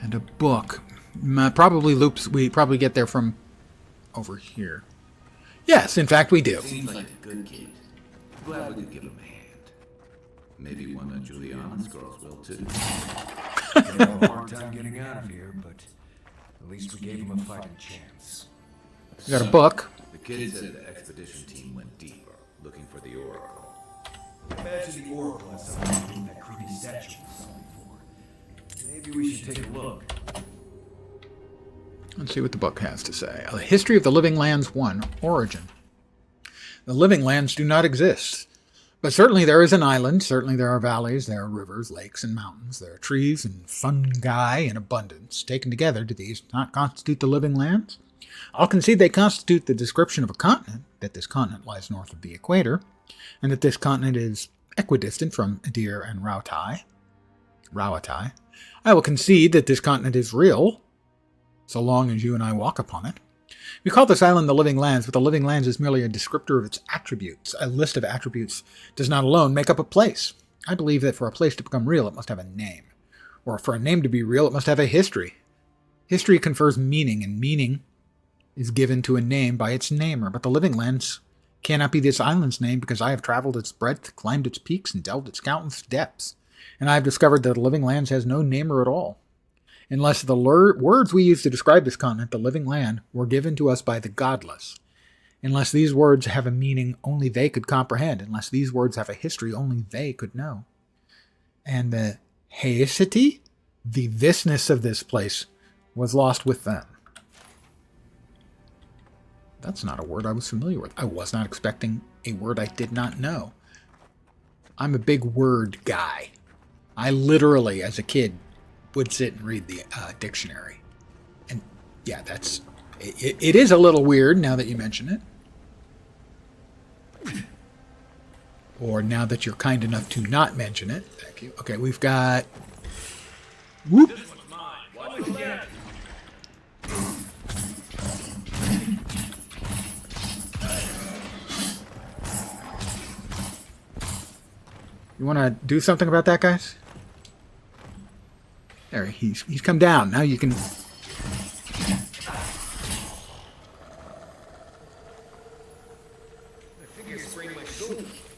And a book. Probably loops. We probably get there from over here. Yes, in fact, we do. Seems like a good kid. Glad we could give him a hand. Maybe one of Juliana's girls will too. They have a hard time getting out of here, but at least we gave him a fighting chance. We got a book. The kid said the expedition team went deeper, looking for the oracle. Imagine the Oracle has something to do with that creepy statue we saw before. Maybe we should take a look. Let's see what the book has to say. A History of the Living Lands 1, Origin. The living lands do not exist. But certainly there is an island. Certainly there are valleys, there are rivers, lakes, and mountains. There are trees and fungi in abundance. Taken together, do these not constitute the living lands? I'll concede they constitute the description of a continent, that this continent lies north of the equator, and that this continent is equidistant from Adir and Rauatai. I will concede that this continent is real, so long as you and I walk upon it. We call this island the Living Lands, but the Living Lands is merely a descriptor of its attributes. A list of attributes does not alone make up a place. I believe that for a place to become real, it must have a name. Or for a name to be real, it must have a history. History confers meaning, and meaning is given to a name by its namer. But the Living Lands cannot be this island's name because I have traveled its breadth, climbed its peaks, and delved its countless depths. And I have discovered that the Living Lands has no namer at all. Unless the words we use to describe this continent, the living land, were given to us by the godless. Unless these words have a meaning only they could comprehend. Unless these words have a history only they could know. And the heicity, the thisness of this place, was lost with them. That's not a word I was familiar with. I was not expecting a word I did not know. I'm a big word guy. I literally, as a kid, would sit and read the dictionary. And yeah, it is a little weird now that you mention it. Or now that you're kind enough to not mention it. Thank you. Okay, we've got... Whoop! You want to do something about that, guys? There, he's come down. Now you can...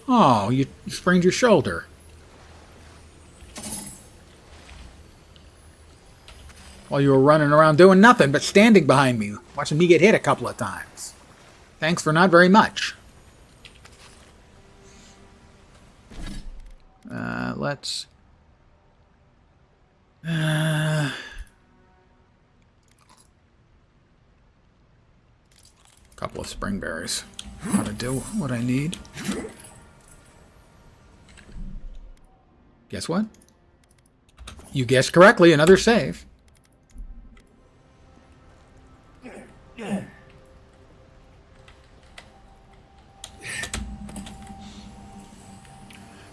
Oh, you sprained your shoulder. While you were running around doing nothing but standing behind me, watching me get hit a couple of times. Thanks for not very much. Let's... Couple of spring berries. Ought to do what I need. Guess what? You guessed correctly, another save.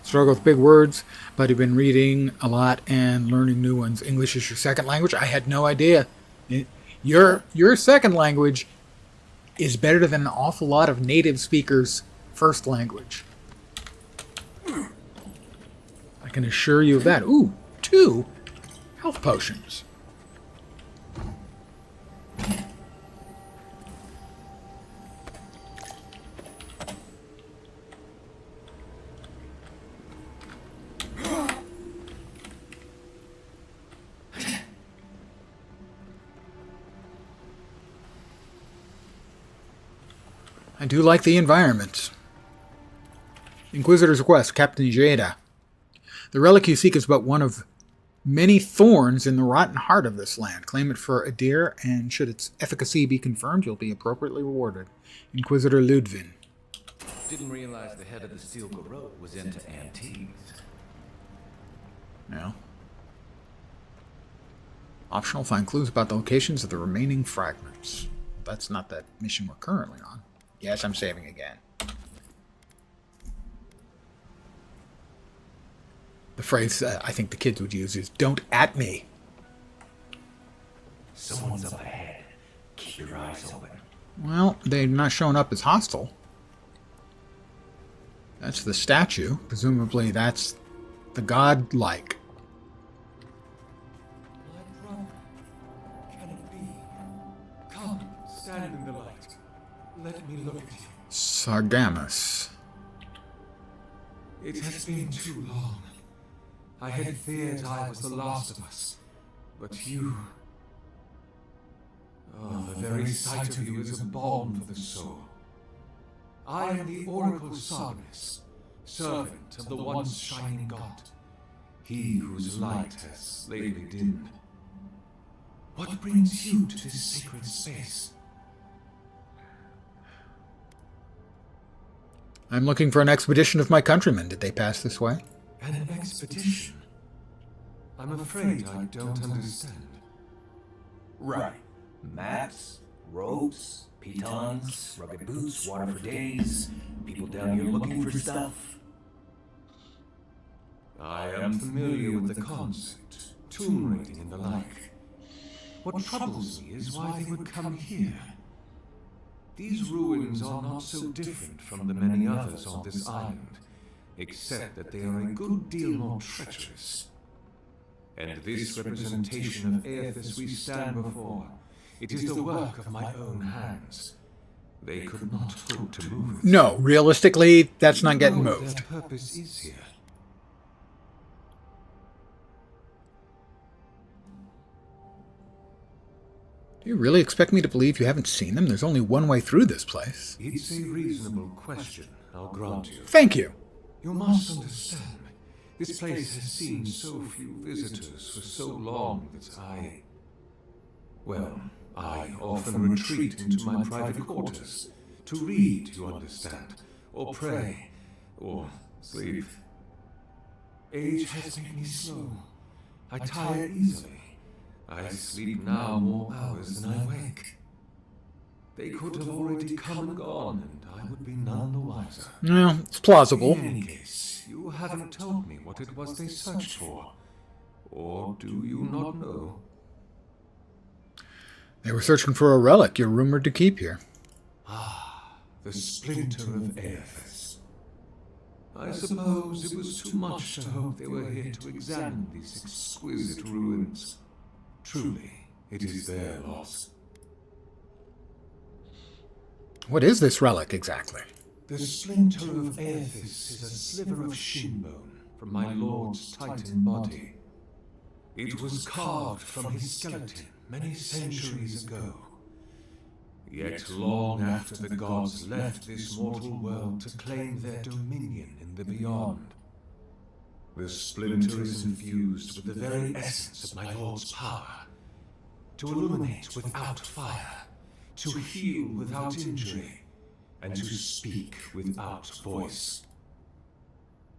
Struggle with big words, but you've been reading a lot and learning new ones. English is your second language? I had no idea. Your second language is better than an awful lot of native speakers' first language. I can assure you of that. Ooh, 2 health potions. I do like the environment. Inquisitor's request, Captain Jada. The relic you seek is but one of many thorns in the rotten heart of this land. Claim it for a deer, and should its efficacy be confirmed, you'll be appropriately rewarded. Inquisitor Ludwin. Didn't realize the head of the Steel Garrote was into antiques. No. Optional, find clues about the locations of the remaining fragments. That's not that mission we're currently on. Yes, I'm saving again. The phrase I think the kids would use is, don't at me. Someone's up ahead. Keep your eyes open. Well, they're not showing up as hostile. That's the statue. Presumably that's the godlike. My brother, can it be? Come, stand in the light. Let me look at you. Sargamus. It has been too long. I had feared I was the last of us. But you... Oh, the very sight of you is a balm for the soul. I am the Oracle Sargamus, servant of the once shining god. He whose light has lately dimmed. What brings you to this sacred space? I'm looking for an expedition of my countrymen. Did they pass this way? An expedition? I'm afraid I don't understand. Right. Maps, ropes, pitons, rugged boots, water for days, people down here looking for stuff. I am familiar with the concept, tomb raiding and the like. What troubles me is why they would come here. These ruins are not so different from the many others on this island, except that they are a good deal more treacherous. And this representation of Aethys we stand before, it is the work of my own hands. They could not hope to move it. No, realistically, that's not getting What moved. their purpose is here. Do you really expect me to believe you haven't seen them? There's only one way through this place. It's a reasonable question, I'll grant you. Thank you. You must understand, this place has seen so few visitors for so long that I often retreat into my private quarters, to read, you understand, or pray, or sleep. Age has made me slow. I tire easily. I sleep now more hours than I wake. They could have already come and gone, and I would be none the wiser. Well, it's plausible. In any case, you haven't told me what it was they searched for. Or do you not know? They were searching for a relic you're rumored to keep here. Ah, the splinter of Aethys. I suppose it was too much to hope they were here to examine these exquisite ruins. Truly, it is their loss. What is this relic exactly? The splinter of Aethys is a sliver of shin bone from my lord's titan body. It was carved from his skeleton many centuries ago. Yet long after the gods left this mortal world to claim their dominion in the beyond, the splinter is infused with the very essence of my lord's power, to illuminate without fire, to heal without injury, and to speak without voice.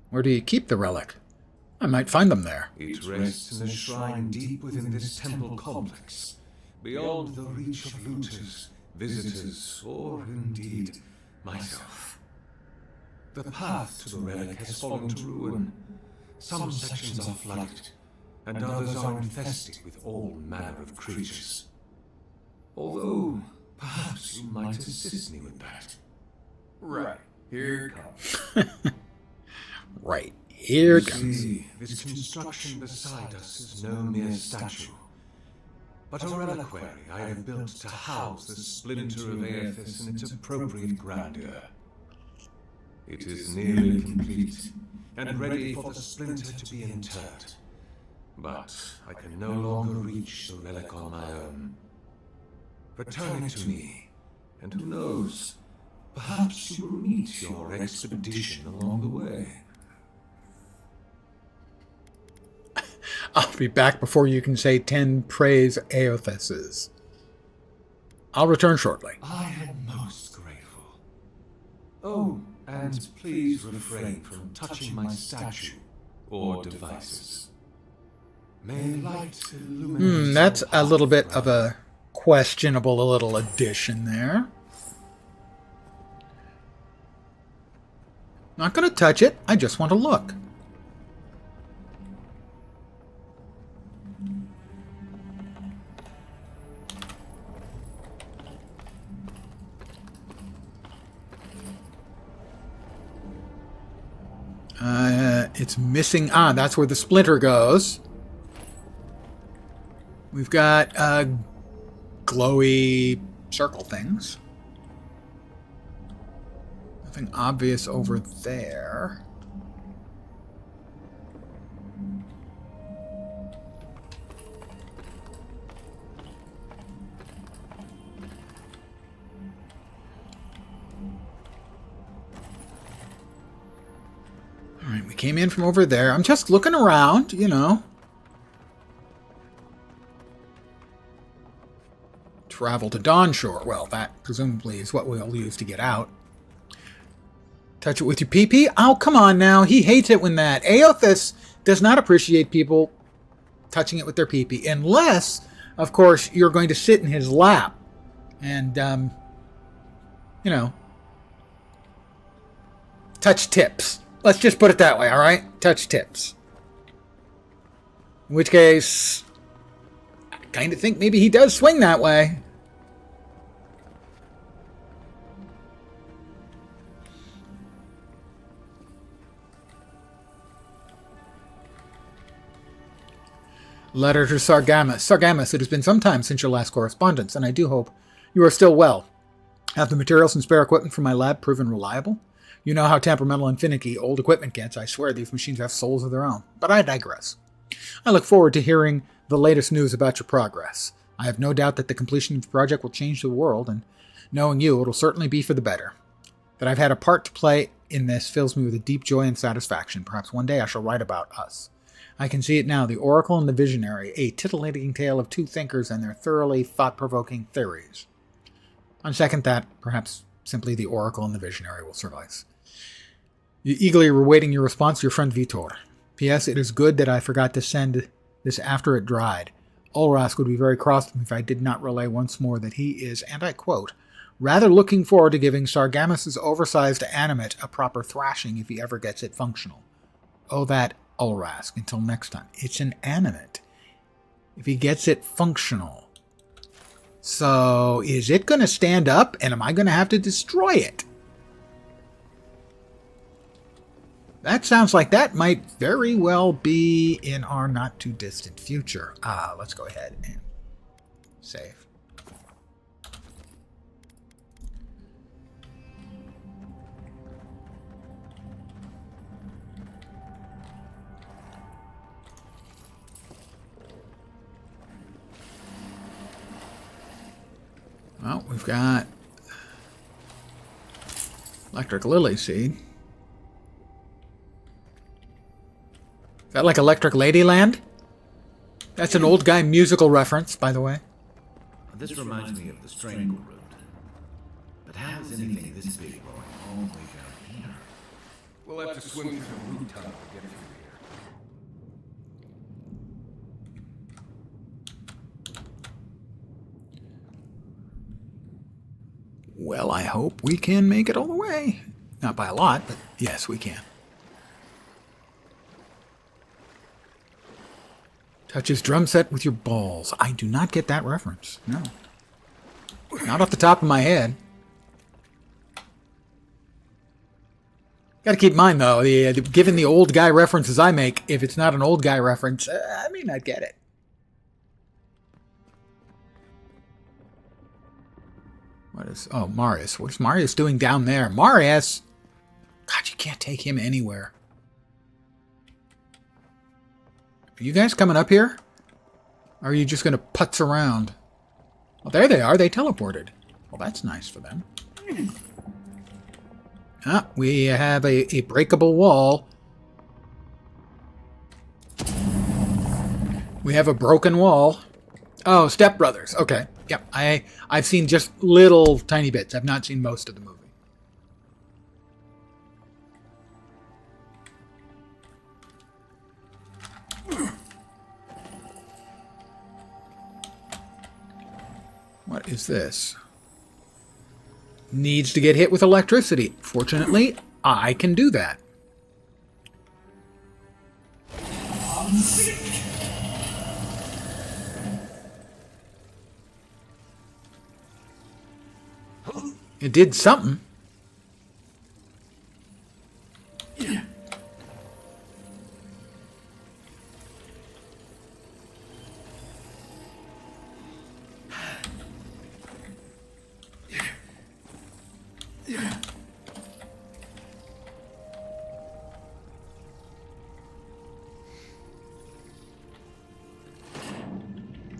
Where do you keep the relic? I might find them there. It rests in a shrine deep within this temple complex, beyond the reach of looters, visitors, or indeed myself. The path to the relic has fallen to ruin. Some sections are flooded, and others are infested with all manner of creatures. Although, perhaps you might assist me with that. Right, here it comes. Right. Here it You comes. see, this construction beside us is no mere statue, but a reliquary I have built to house the splinter of Aethys in its appropriate grandeur. It is nearly complete, and ready for the splinter to be interred. But I can no longer reach the relic on my own. Return it to me, and who knows, perhaps you will meet your expedition along the way. I'll be back before you can say 10 praise Aethyses. I'll return shortly. I am most grateful. Oh, and please refrain from touching my statue or devices. May light illuminate. That's your a little path, bit of a questionable little addition there. Not going to touch it. I just want to look. It's missing. That's where the splinter goes. We've got glowy circle things. Nothing obvious over there. Alright, we came in from over there. I'm just looking around, you know. Travel to Dawnshore. Well, that presumably is what we'll use to get out. Touch it with your pee-pee? Oh, come on now. He hates it when that. Aethys does not appreciate people touching it with their pee-pee. Unless, of course, you're going to sit in his lap. And, you know, touch tips. Let's just put it that way, alright? Touch tips. In which case, I kind of think maybe he does swing that way. Letter to Sargamas. Sargamas, it has been some time since your last correspondence, and I do hope you are still well. Have the materials and spare equipment from my lab proven reliable? You know how temperamental and finicky old equipment gets. I swear these machines have souls of their own. But I digress. I look forward to hearing the latest news about your progress. I have no doubt that the completion of the project will change the world, and knowing you, it'll certainly be for the better. That I've had a part to play in this fills me with a deep joy and satisfaction. Perhaps one day I shall write about us. I can see it now, the Oracle and the Visionary, a titillating tale of two thinkers and their thoroughly thought-provoking theories. On second thought, perhaps simply the Oracle and the Visionary will suffice. Eagerly awaiting your response, your friend Vitor. P.S. It is good that I forgot to send this after it dried. Ulrask would be very cross with me if I did not relay once more that he is, and I quote, rather looking forward to giving Sargamas' oversized animate a proper thrashing if he ever gets it functional. Oh, that Ulrask. Until next time. It's an animate. If he gets it functional. So, is it going to stand up, and am I going to have to destroy it? That sounds like that might very well be in our not-too-distant future. Let's go ahead and save. Well, we've got Electric Lily Seed. Is that like Electric Ladyland? That's an old guy musical reference, by the way. This reminds me of the Strangle Root. But how is anything this big going all the way down here? We'll have to swing through the root tunnel to get through here. Well, I hope we can make it all the way. Not by a lot, but yes, we can. Touch his drum set with your balls. I do not get that reference. No. Not off the top of my head. Got to keep in mind, though, given the old guy references I make, if it's not an old guy reference, I may not get it. What is... Oh, Marius. What is Marius doing down there? Marius! God, you can't take him anywhere. Are you guys coming up here? Or are you just going to putz around? Well, there they are. They teleported. Well, that's nice for them. Ah, we have a breakable wall. We have a broken wall. Oh, Step Brothers. Okay. Yep. I've seen just little tiny bits. I've not seen most of the movie. What is this? Needs to get hit with electricity. Fortunately, I can do that. It did something.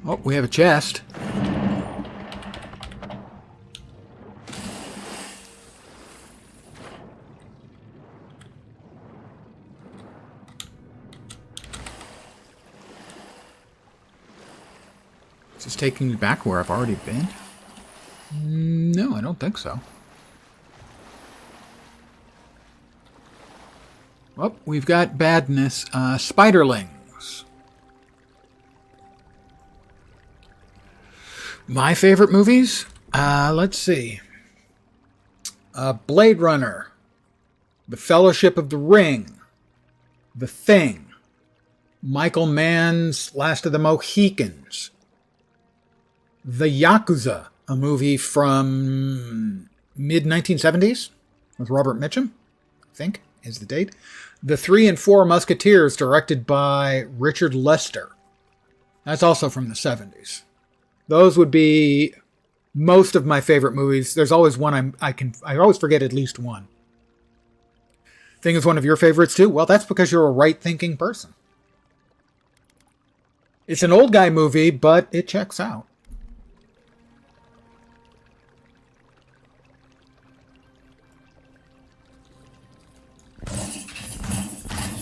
Oh, we have a chest. Is this taking me back where I've already been? No, I don't think so. Oh, we've got badness. Spiderlings. My favorite movies? Let's see. Blade Runner. The Fellowship of the Ring. The Thing. Michael Mann's Last of the Mohicans. The Yakuza, a movie from mid-1970s with Robert Mitchum, I think is the date. The Three and Four Musketeers, directed by Richard Lester. That's also from the 70s. Those would be most of my favorite movies. There's always one I always forget at least one. Thing is one of your favorites too? Well, that's because you're a right-thinking person. It's an old guy movie, but it checks out.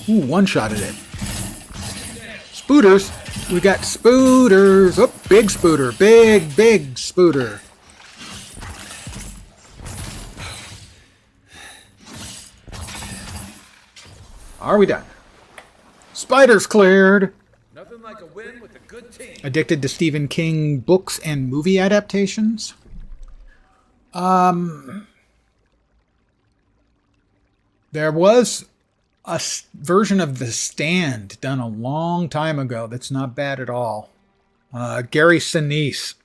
Ooh, one-shotted it. Spooters. We got spooters. Oh, big spooter. Big spooter. Are we done? Spiders cleared. Nothing like a win with a good team. Addicted to Stephen King books and movie adaptations? There was a version of The Stand done a long time ago that's not bad at all. Gary Sinise.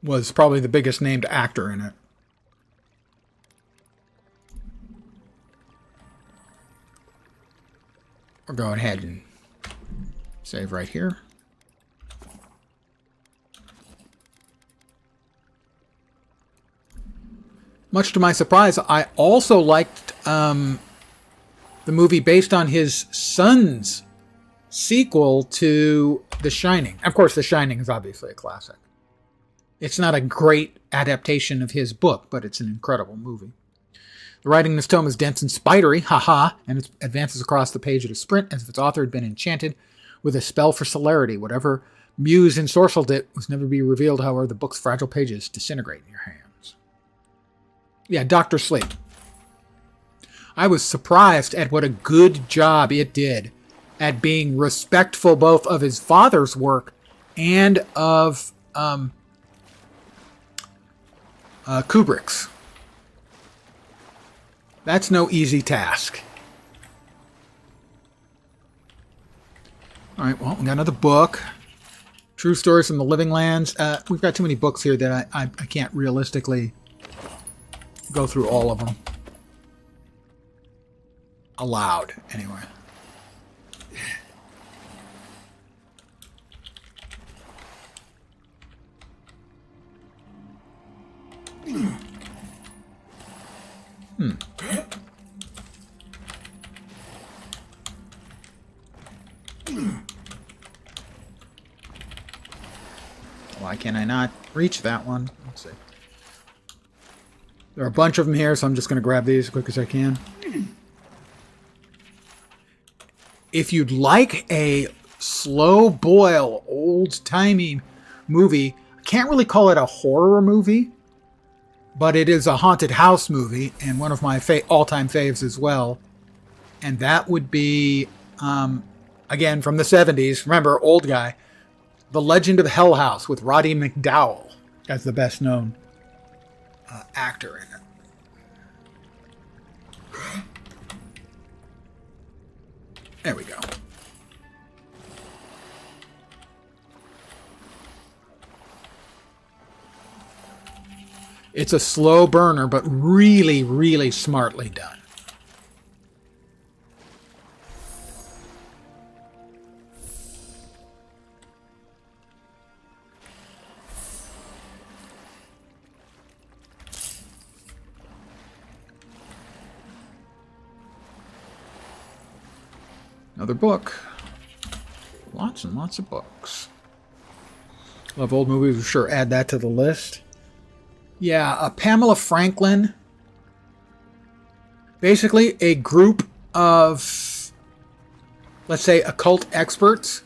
Was probably the biggest named actor in it. We're going ahead and save right here. Much to my surprise, I also liked the movie based on his son's sequel to The Shining. Of course, The Shining is obviously a classic. It's not a great adaptation of his book, but it's an incredible movie. The writing in this tome is dense and spidery, haha, and it advances across the page at a sprint as if its author had been enchanted with a spell for celerity. Whatever muse ensorcelled it was never be revealed, however, the book's fragile pages disintegrate in your hands. Yeah, Dr. Sleep. I was surprised at what a good job it did at being respectful both of his father's work and of Kubrick's. That's no easy task. All right, well, we got another book. True Stories from the Living Lands. We've got too many books here that I can't realistically go through all of them. Aloud, anyway. Why can I not reach that one? Let's see. There are a bunch of them here, so I'm just going to grab these as quick as I can. If you'd like a slow boil, old-timey movie, I can't really call it a horror movie, but it is a haunted house movie, and one of my all-time faves as well. And that would be, again, from the 70s. Remember, old guy. The Legend of Hell House with Roddy McDowall as the best-known actor in it. There we go. It's a slow burner, but really, really smartly done. Another book. Lots and lots of books. Love old movies. For sure add that to the list. Yeah, Pamela Franklin. Basically, a group of, let's say, occult experts.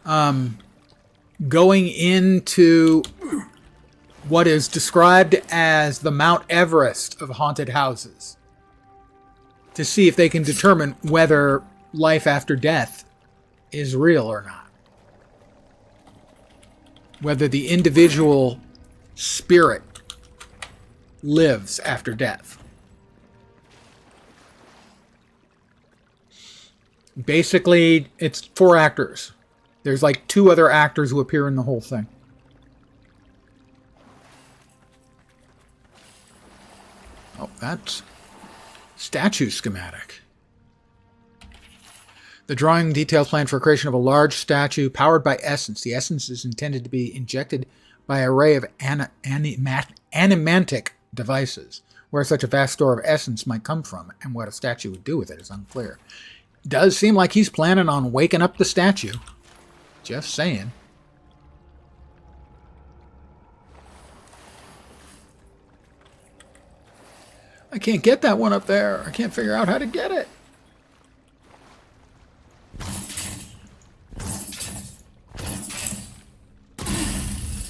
Going into what is described as the Mount Everest of haunted houses to see if they can determine whether life after death is real or not. Whether the individual spirit lives after death. Basically, it's 4 actors. There's like 2 other actors who appear in the whole thing. Oh, that's statue schematic. The drawing details plan for creation of a large statue powered by essence. The essence is intended to be injected by an array of animantic devices. Where such a vast store of essence might come from and what a statue would do with it is unclear. Does seem like he's planning on waking up the statue. Just saying. I can't get that one up there. I can't figure out how to get it.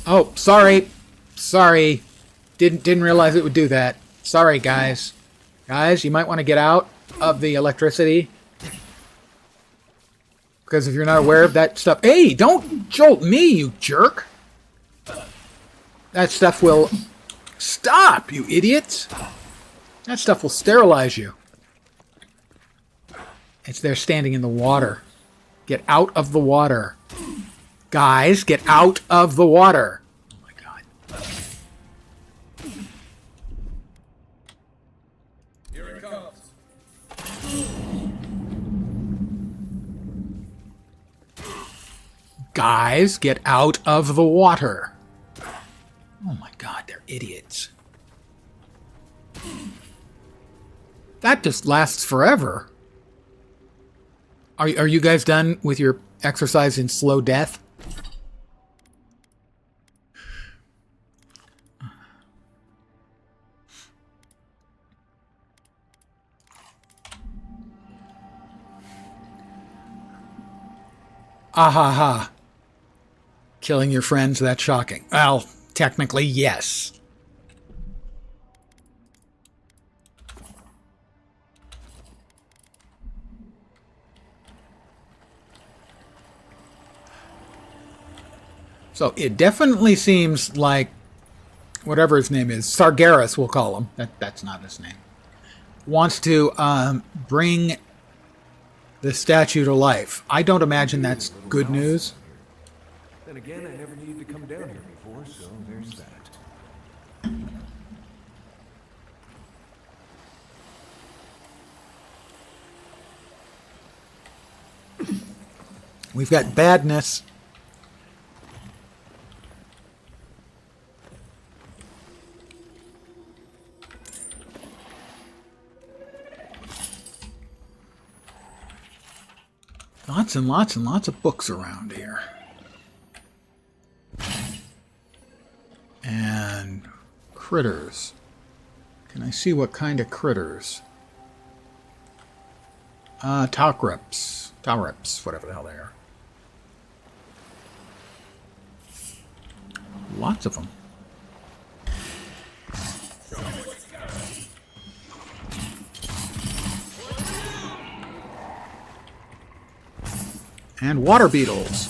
Oh, sorry. Sorry. Didn't realize it would do that. Sorry, guys. Guys, you might want to get out of the electricity. Because if you're not aware of that stuff... Hey, don't jolt me, you jerk. That stuff will... Stop, you idiots. That stuff will sterilize you. It's there standing in the water. Get out of the water. Guys, get out of the water. Oh my god. Here it comes. Guys, get out of the water. Oh my god, they're idiots. That just lasts forever. Are you guys done with your exercise in slow death? Ah ha ha. Killing your friends, that's shocking. Well, technically, yes. So it definitely seems like whatever his name is, Sargeras, we'll call him. That's not his name. Wants to bring the statue to life. I don't imagine that's good news. Then again, I never needed to come down here before, so there's that. We've got badness. Lots and lots and lots of books around here. And critters. Can I see what kind of critters? Taureps, whatever the hell they are. Lots of them. And water beetles.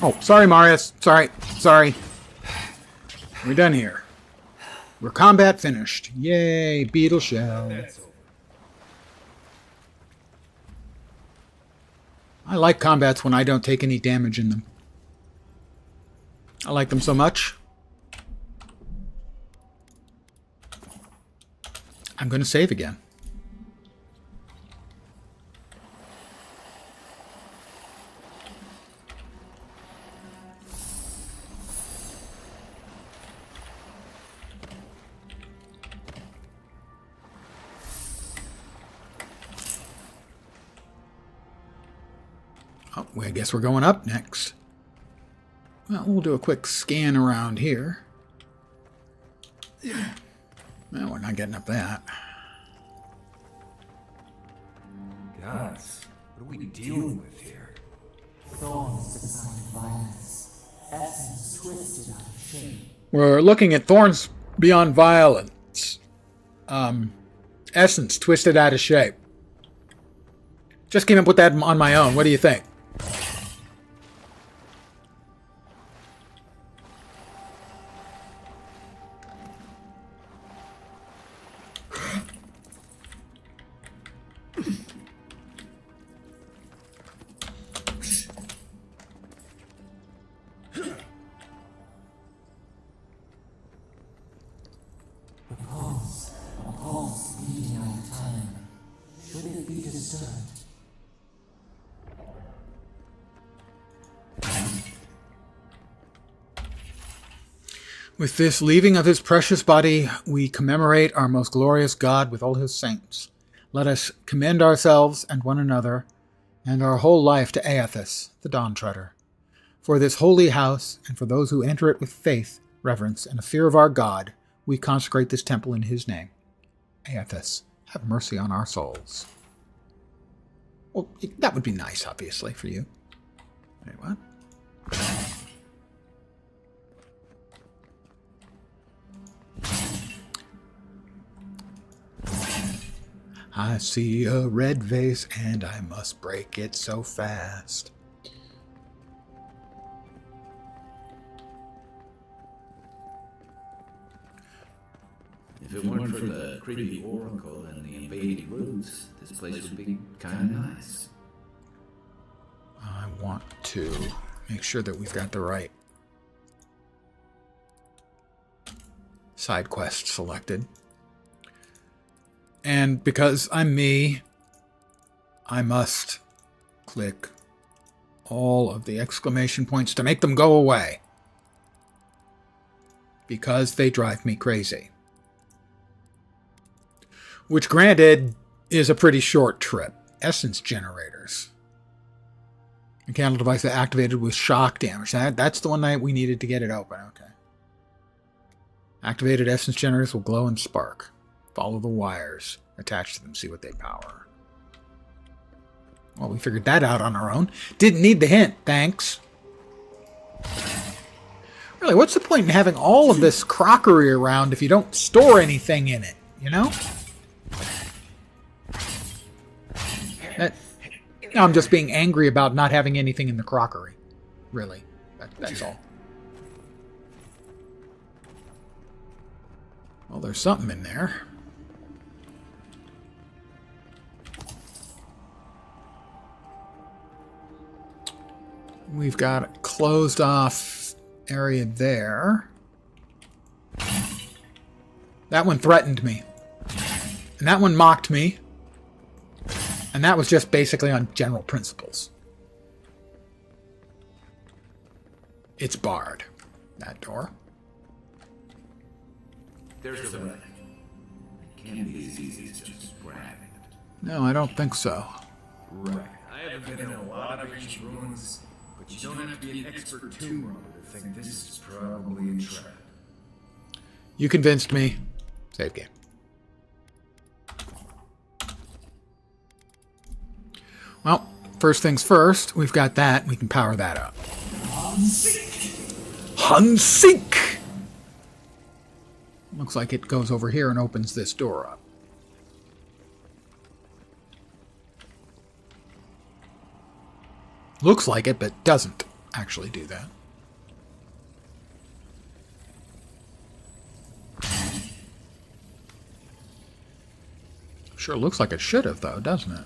Oh, sorry, Marius. Sorry. We're done here. We're combat finished. Yay, beetle shell. I like combats when I don't take any damage in them. I like them so much. I'm going to save again. Oh, well, I guess we're going up next. Well, we'll do a quick scan around here. Well, we're not getting up that. Gods, what are we dealing with here? Thorns beside violence. Essence twisted out of shape. We're looking at thorns beyond violence. Essence twisted out of shape. Just came up with that on my own. What do you think? A pulse beating out of time. Should it be disturbed? With this leaving of his precious body, we commemorate our most glorious God with all his saints. Let us commend ourselves and one another and our whole life to Aethys, the Dawn Treader. For this holy house, and for those who enter it with faith, reverence, and a fear of our God, we consecrate this temple in his name. Aethys, have mercy on our souls. Well, that would be nice, obviously, for you. Wait, what? I see a red vase and I must break it so fast. If it weren't for the creepy oracle and the invading roots, this place would be kind of nice. I want to make sure that we've got the right side quest selected. And because I'm me, I must click all of the exclamation points to make them go away. Because they drive me crazy. Which, granted, is a pretty short trip. essence generators. Mechanical device that activated with shock damage. That's the one that we needed to get it open. Okay. Activated essence generators will glow and spark. Follow the wires attached to them. See what they power. Well, we figured that out on our own. Didn't need the hint. Thanks. Really, what's the point in having all of this crockery around if you don't store anything in it? You know? I'm just being angry about not having anything in the crockery. Really. That's all. Well, there's something in there. We've got a closed off area there. That one threatened me. And that one mocked me. And that was just basically on general principles. It's barred. That door. There's the relic. It can't be as easy as just grabbing it. No, I don't think so. Right. I have been in a lot of ancient ruins, but you don't have to be an expert tomb robber to think this is probably a trap. You convinced me. Save game. Well, first things first, we've got that. We can power that up. Hunsink! Looks like it goes over here and opens this door up. Looks like it, but doesn't actually do that. Sure looks like it should have, though, doesn't it?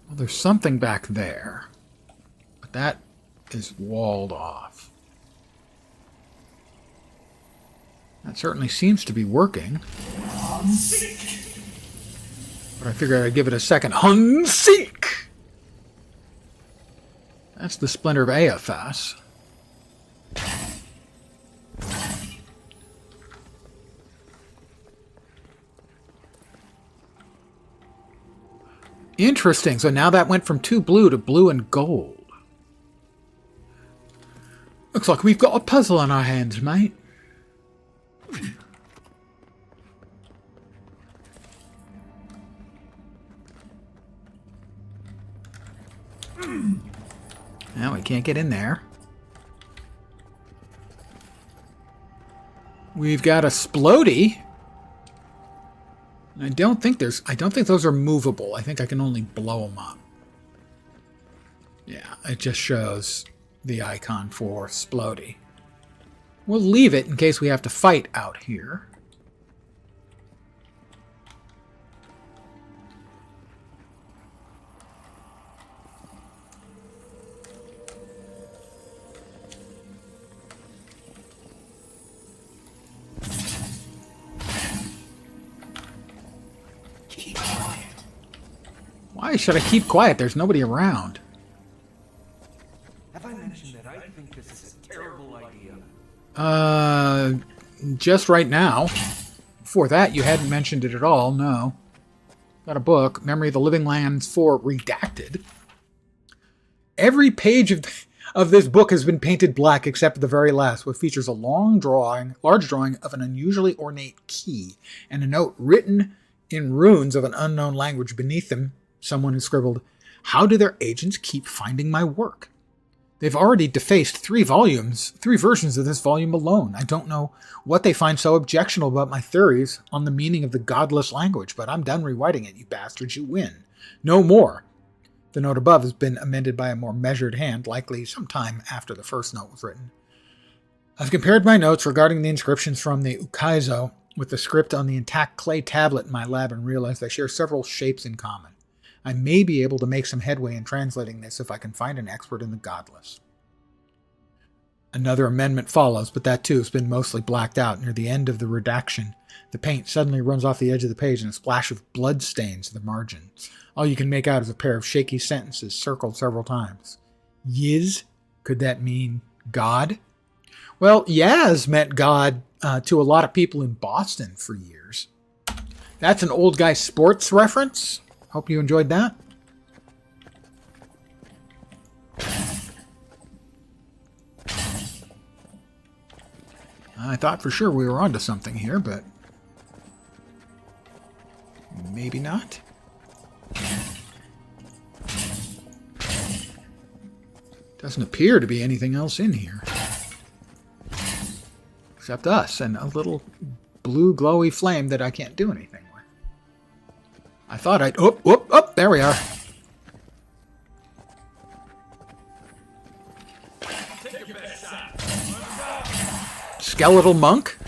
Well, there's something back there, but that is walled off. That certainly seems to be working. But I figured I'd give it a second. Hunsink! That's the splinter of Aethas. Interesting. So now that went from 2 blue to blue and gold. Looks like we've got a puzzle on our hands, mate. Now we can't get in there. We've got a splody. I don't think those are movable. I think I can only blow them up. Yeah, it just shows the icon for splody. We'll leave it in case we have to fight out here. Why should I keep quiet? There's nobody around. Have I mentioned that I think this is a terrible idea? Just right now. Before that, you hadn't mentioned it at all, no. Got a book, Memory of the Living Lands 4 Redacted. Every page of this book has been painted black except the very last, which features a large drawing of an unusually ornate key and a note written in runes of an unknown language beneath them. Someone has scribbled, "How do their agents keep finding my work?" They've already defaced 3 versions of this volume alone. I don't know what they find so objectionable about my theories on the meaning of the godless language, but I'm done rewriting it, you bastards, you win. No more. The note above has been amended by a more measured hand, likely sometime after the first note was written. I've compared my notes regarding the inscriptions from the Ukaizo with the script on the intact clay tablet in my lab and realized they share several shapes in common. I may be able to make some headway in translating this if I can find an expert in the godless. Another amendment follows, but that too has been mostly blacked out. Near the end of the redaction, the paint suddenly runs off the edge of the page and a splash of blood stains the margin. All you can make out is a pair of shaky sentences circled several times. Yiz? Could that mean God? Well, Yaz meant God to a lot of people in Boston for years. That's an old guy sports reference. Hope you enjoyed that. I thought for sure we were onto something here, but maybe not. Doesn't appear to be anything else in here. Except us and a little blue glowy flame that I can't do anything with. I thought I'd... Oh, there we are. Skeletal monk?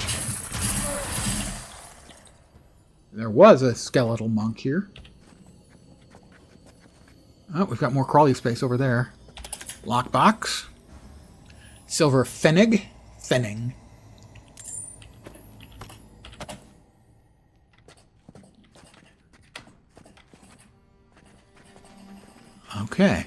There was a skeletal monk here. Oh, we've got more crawly space over there. Lockbox. Silver Pfennig. Pfenning. Okay.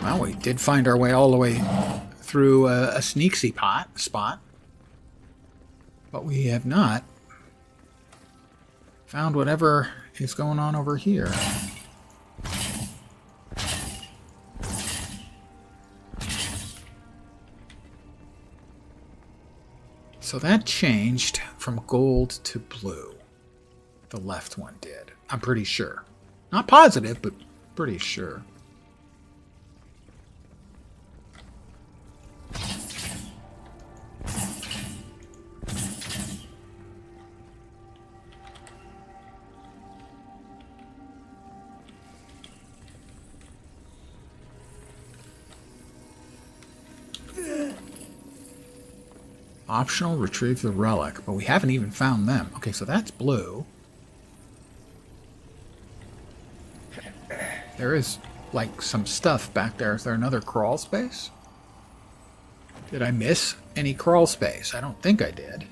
Well, we did find our way all the way through a sneaksy spot, but we have not found whatever is going on over here. So that changed from gold to blue. The left one did. I'm pretty sure. Not positive, but pretty sure. Optional, retrieve the relic, but we haven't even found them. Okay, so that's blue. There is, like, some stuff back there. Is there another crawl space? Did I miss any crawl space? I don't think I did.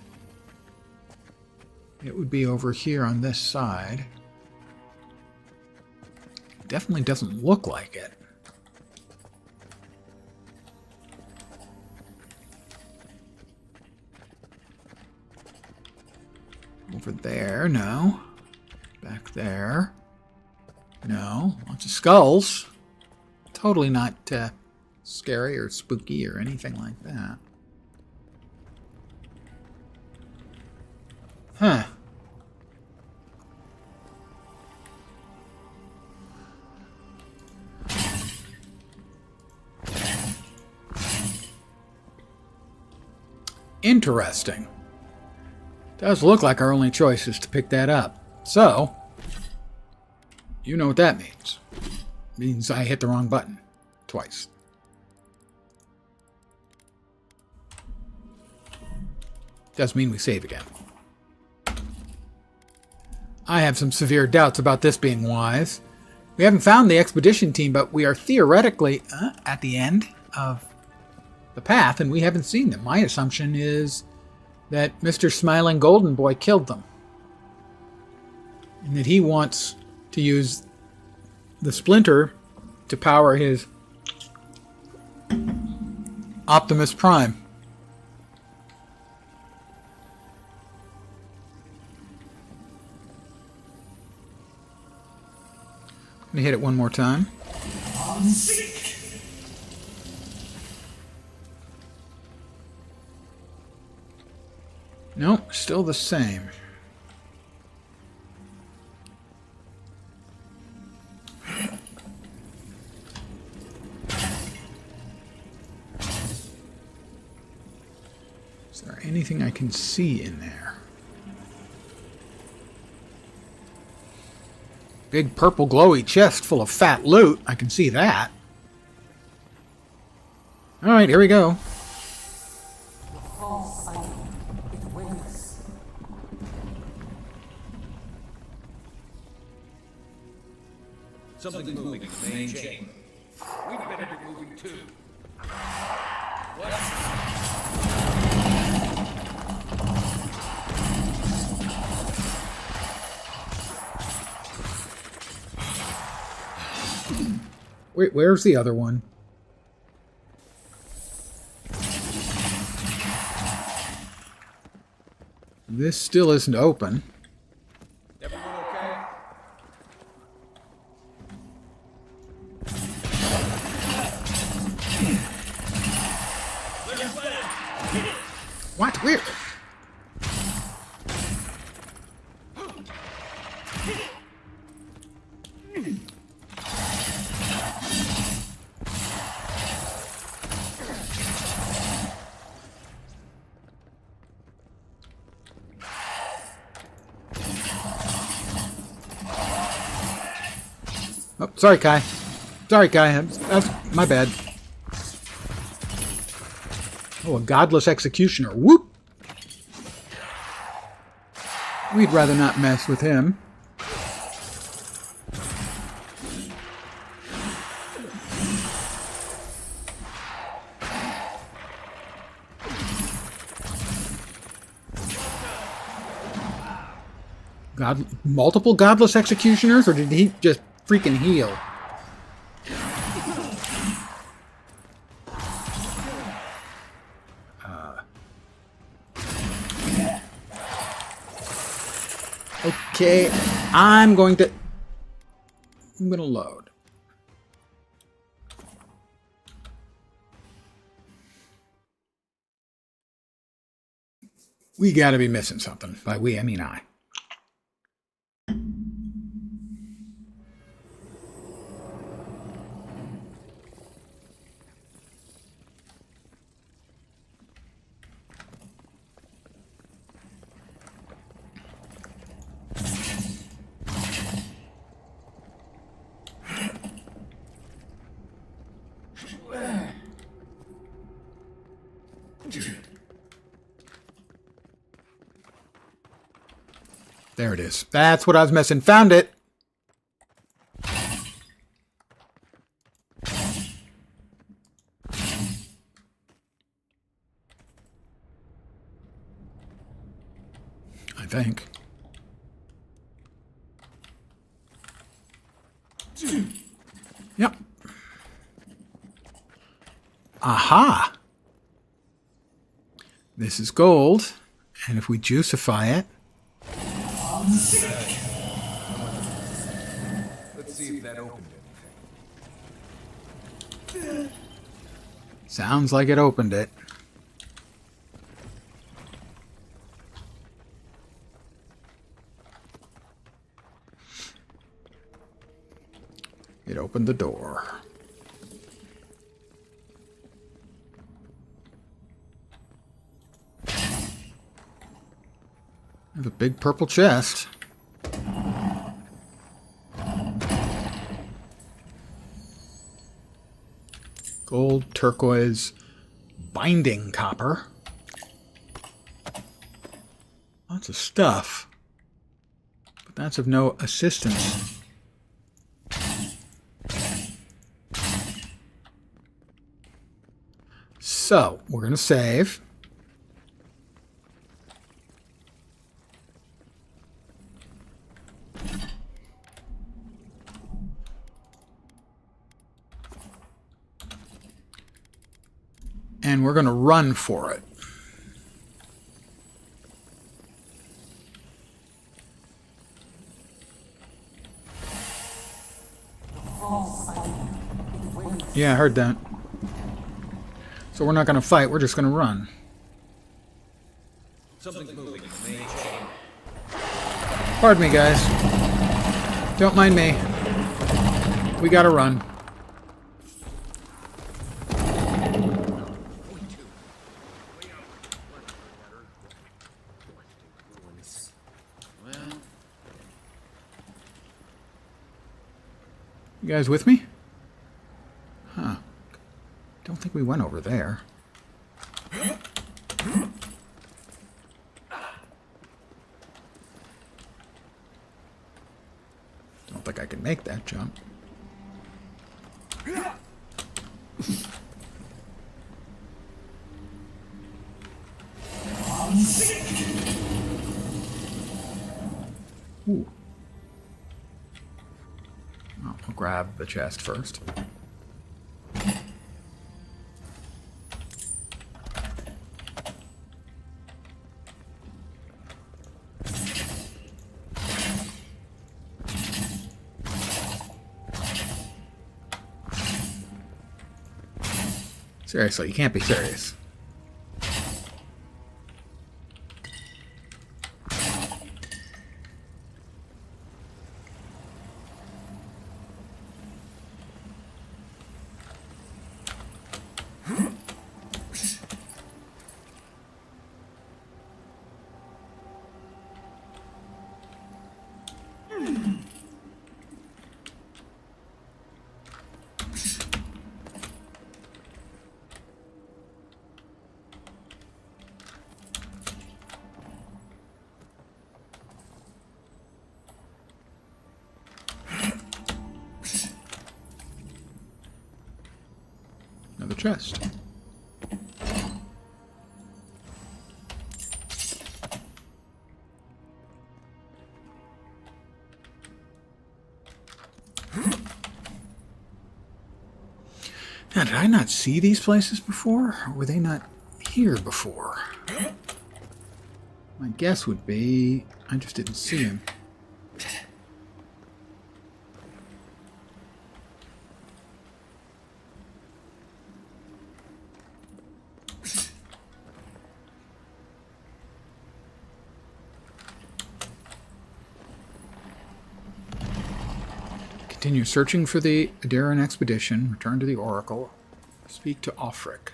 It would be over here on this side. Definitely doesn't look like it. Over there, no. Back there. No. Lots of skulls. Totally not scary or spooky or anything like that. Huh. Interesting. Does look like our only choice is to pick that up. So, you know what that means. It means I hit the wrong button twice. Does mean we save again. I have some severe doubts about this being wise. We haven't found the expedition team, but we are theoretically at the end of the path, and we haven't seen them. My assumption is that Mr. Smiling Golden Boy killed them. And that he wants to use the splinter to power his Optimus Prime. Let me hit it one more time. Nope, still the same. Is there anything I can see in there? Big purple glowy chest full of fat loot. I can see that. Alright, here we go. Something's moving in the main chamber. We'd better be moving too. What? Wait, where's the other one? This still isn't open. Everyone okay? What? Where? Oh, sorry, Kai. Sorry, Kai. That's my bad. Oh, a godless executioner. Whoop! We'd rather not mess with him. Multiple godless executioners, or did he just freaking heal? Okay, I'm going to load. We gotta be missing something. By we, I mean I. There it is. That's what I was missing. Found it. I think. Yep. Aha! This is gold, and if we juicify it... Let's see if that opened anything. Sounds like it opened it. It opened the door. I have a big purple chest. Gold, turquoise, binding copper. Lots of stuff. But that's of no assistance. So, we're going to save. And we're going to run for it. Yeah, I heard that. So we're not going to fight, we're just going to run. Something's moving in the main chamber. Pardon me, guys. Don't mind me. We gotta run. You guys with me? Huh. Don't think we went over there. Don't think I can make that jump. Ooh. I'll grab the chest first. Seriously, you can't be serious. Another chest. Now, did I not see these places before? Or were they not here before? My guess would be I just didn't see them. Continue searching for the Adaran expedition. Return to the Oracle. Speak to Offric.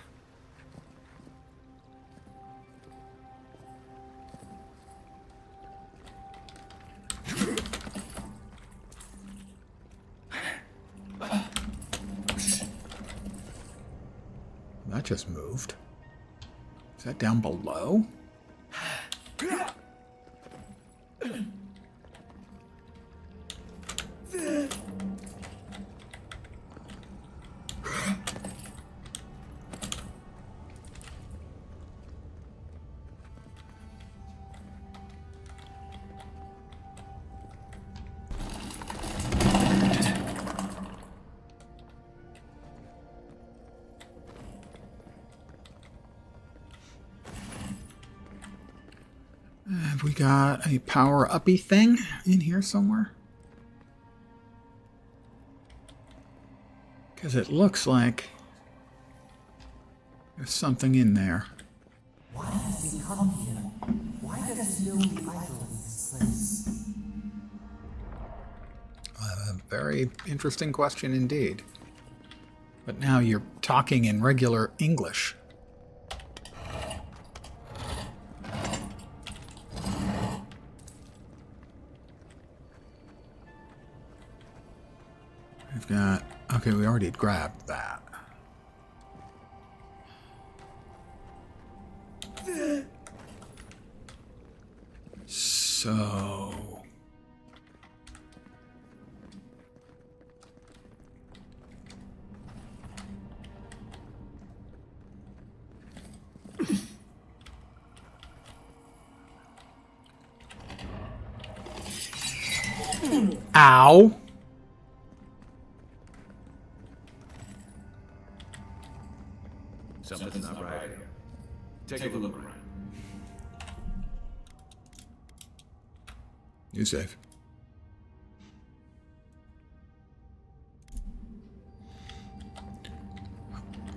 That just moved. Is that down below? Have we got a power-uppy thing in here somewhere? Because it looks like there's something in there. Why has he come here? Why does he know the idol in this place? A very interesting question indeed. But now you're talking in regular English. We've got... Okay, we already grabbed that. So... Ow! Something's not right here. Take a look around. You safe.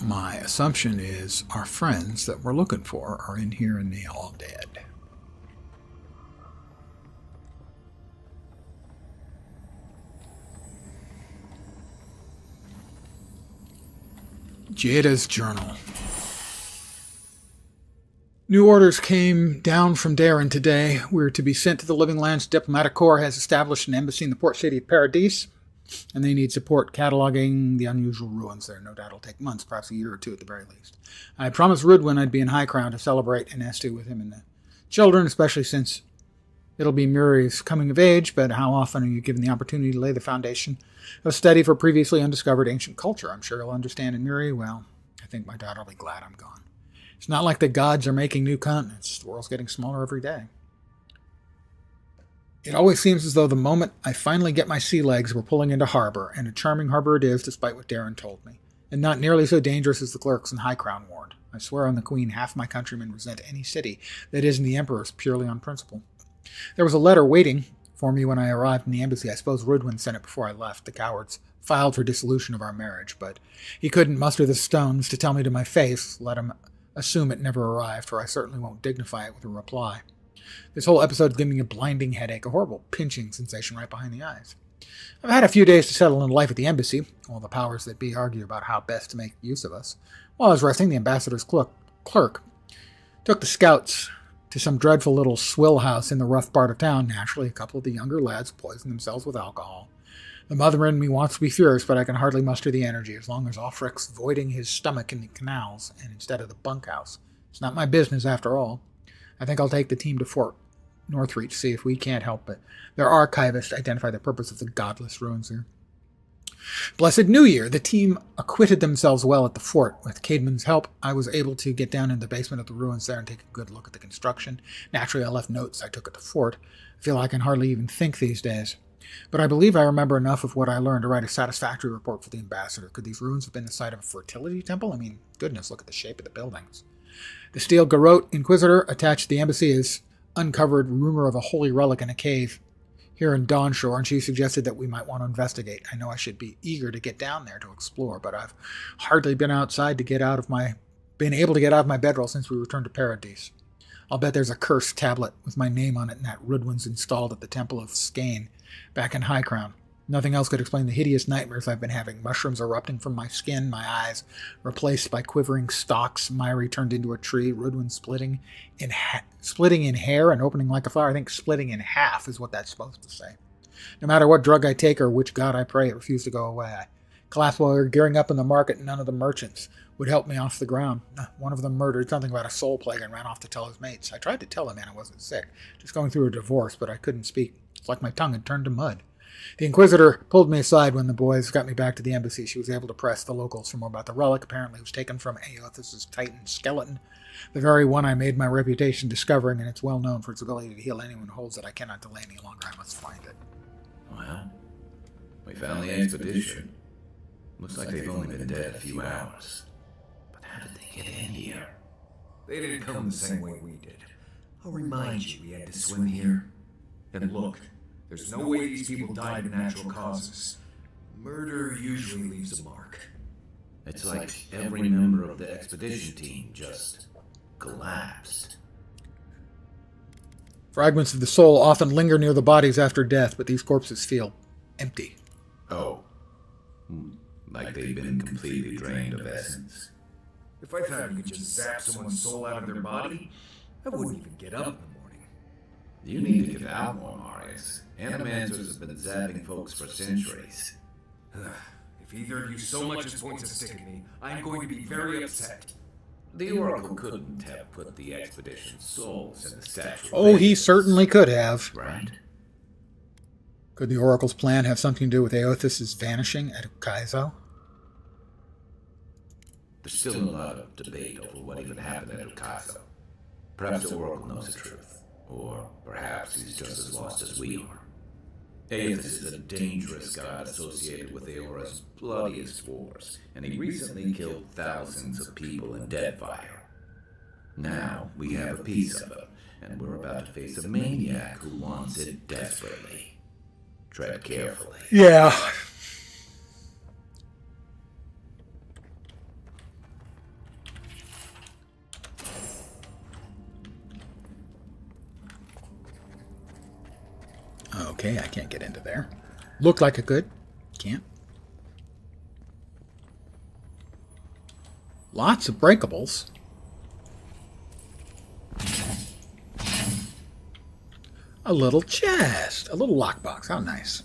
My assumption is our friends that we're looking for are in here and they all dead. Jada's journal. New orders came down from Darren today. We're to be sent to the Living Lands. Diplomatic Corps has established an embassy in the port city of Paradis, and they need support cataloging the unusual ruins there. No doubt it'll take months, perhaps a year or two at the very least. I promised Rudwin I'd be in High Crown to celebrate Anestu with him and the children, especially since it'll be Muri's coming of age, but how often are you given the opportunity to lay the foundation of study for previously undiscovered ancient culture? I'm sure he'll understand. And Muri, well, I think my daughter will be glad I'm gone. It's not like the gods are making new continents. The world's getting smaller every day. It always seems as though the moment I finally get my sea legs, we're pulling into harbor, and a charming harbor it is, despite what Darren told me, and not nearly so dangerous as the clerks in High Crown warned. I swear on the Queen, half my countrymen resent any city that isn't the Emperor's purely on principle. There was a letter waiting for me when I arrived in the embassy. I suppose Rudwin sent it before I left. The cowards filed for dissolution of our marriage, but he couldn't muster the stones to tell me to my face. Let him assume it never arrived, for I certainly won't dignify it with a reply. This whole episode's giving me a blinding headache, a horrible pinching sensation right behind the eyes. I've had a few days to settle into life at the embassy. All the powers that be argue about how best to make use of us. While I was resting, the ambassador's clerk took the scouts to some dreadful little swill house in the rough part of town. Naturally, a couple of the younger lads poisoned themselves with alcohol. The mother in me wants to be furious, but I can hardly muster the energy as long as Offrick's voiding his stomach in the canals and instead of the bunkhouse. It's not my business, after all. I think I'll take the team to Fort Northreach to see if we can't help but their archivists identify the purpose of the godless ruins here. Blessed New Year! The team acquitted themselves well at the fort. With Caedmon's help, I was able to get down in the basement of the ruins there and take a good look at the construction. Naturally, I left notes I took at the fort. I feel I can hardly even think these days. But I believe I remember enough of what I learned to write a satisfactory report for the ambassador. Could these ruins have been the site of a fertility temple? I mean, goodness, look at the shape of the buildings. The steel garrote inquisitor attached to the embassy has uncovered rumor of a holy relic in a cave here in Dawnshore, and she suggested that we might want to investigate. I know I should be eager to get down there to explore, but I've hardly been able to get out of my bedroll since we returned to Paradis. I'll bet there's a cursed tablet with my name on it and that Rudwin's installed at the Temple of Skane back in High Crown. Nothing else could explain the hideous nightmares I've been having. Mushrooms erupting from my skin, my eyes replaced by quivering stalks, Myri turned into a tree, Rudwin splitting in hair and opening like a flower. I think splitting in half is what that's supposed to say. No matter what drug I take or which god I pray, it refused to go away. I collapsed while we were gearing up in the market, and none of the merchants would help me off the ground. One of them murdered something about a soul plague and ran off to tell his mates. I tried to tell the man I wasn't sick, just going through a divorce, but I couldn't speak. It's like my tongue had turned to mud. The Inquisitor pulled me aside when the boys got me back to the embassy. She was able to press the locals for more about the relic. Apparently it was taken from Aeothus' Titan skeleton, the very one I made my reputation discovering, and it's well known for its ability to heal anyone who holds it. I cannot delay any longer. I must find it. Well, we found the expedition. Looks like they've only been dead a few hours. But how did they get in here? They didn't come the same way we did. I'll remind you we had to swim here. And look, there's no way these people died of natural causes. Murder usually leaves a mark. It's like every member of the expedition team just collapsed. Fragments of the soul often linger near the bodies after death, but these corpses feel empty. Oh. Like they've been completely drained of essence. If I thought you could just zap someone's soul out of their body, I wouldn't even get up in the morning. You need to get out more, Marius. Animancers have been zapping folks for centuries. If either of you so much as points a stick at me, I'm going to be very upset. The Oracle couldn't have put the expedition's souls in the statue. Oh, he certainly could have. Right? Could the Oracle's plan have something to do with Aeothus' vanishing at Ukaizo? There's still a lot of debate over what even happened at Ukaizo. Perhaps the Oracle knows the truth. Or perhaps he's just as lost as we are. Aeothus is a dangerous god associated with Eora's bloodiest wars, and he recently killed thousands of people in Deadfire. Now we have a piece of him, and we're about to face a maniac who wants it desperately. Tread carefully. Yeah. Okay, I can't get into there. Looked like I could. Can't. Lots of breakables. A little chest. A little lockbox. How nice.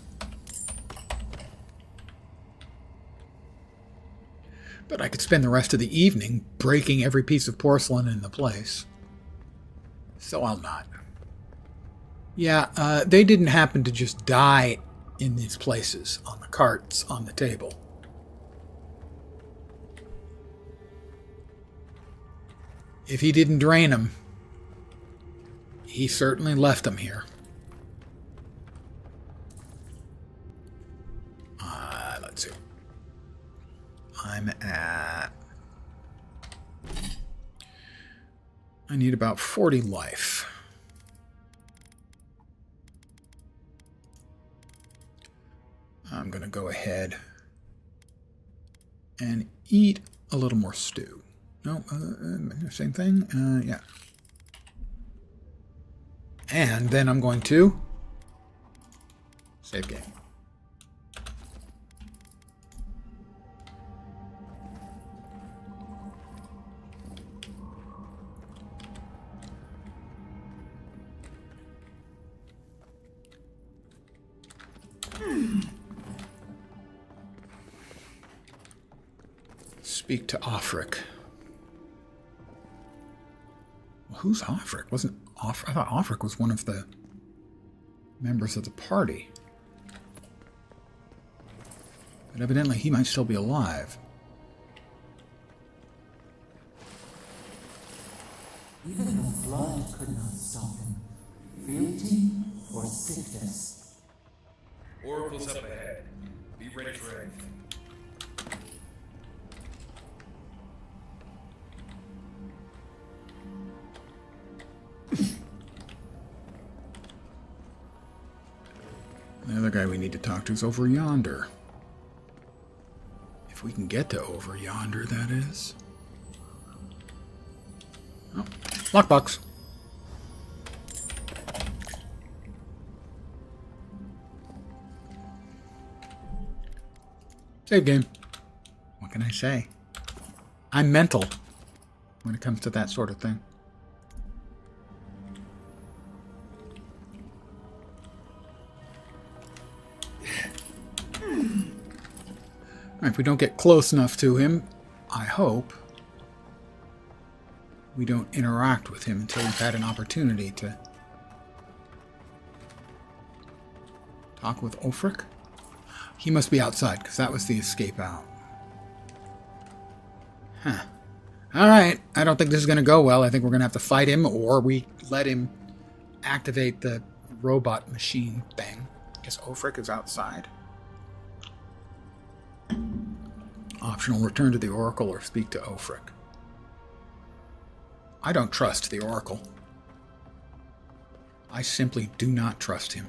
But I could spend the rest of the evening breaking every piece of porcelain in the place. So I'll not. Yeah, they didn't happen to just die in these places, on the carts, on the table. If he didn't drain them, he certainly left them here. Let's see. I'm at... I need about 40 life. go ahead and eat a little more stew. No, same thing. Yeah. And then I'm going to save game. Speak to Offric. Well, who's Offric? Wasn't Offric? I thought Offric was one of the members of the party. But evidently he might still be alive. Even the flood could not stop him. Fealty or sickness? Oracle's up ahead. Be ready for anything. The other guy we need to talk to is over yonder. If we can get to over yonder, that is. Oh, lockbox. Save game. What can I say? I'm mental when it comes to that sort of thing. If we don't get close enough to him, I hope we don't interact with him until we've had an opportunity to talk with Ulfric. He must be outside, because that was the escape out. Huh. Alright, I don't think this is going to go well. I think we're going to have to fight him, or we let him activate the robot machine thing. I guess Ulfric is outside. Optional, return to the Oracle or speak to Ulfric. I don't trust the Oracle. I simply do not trust him.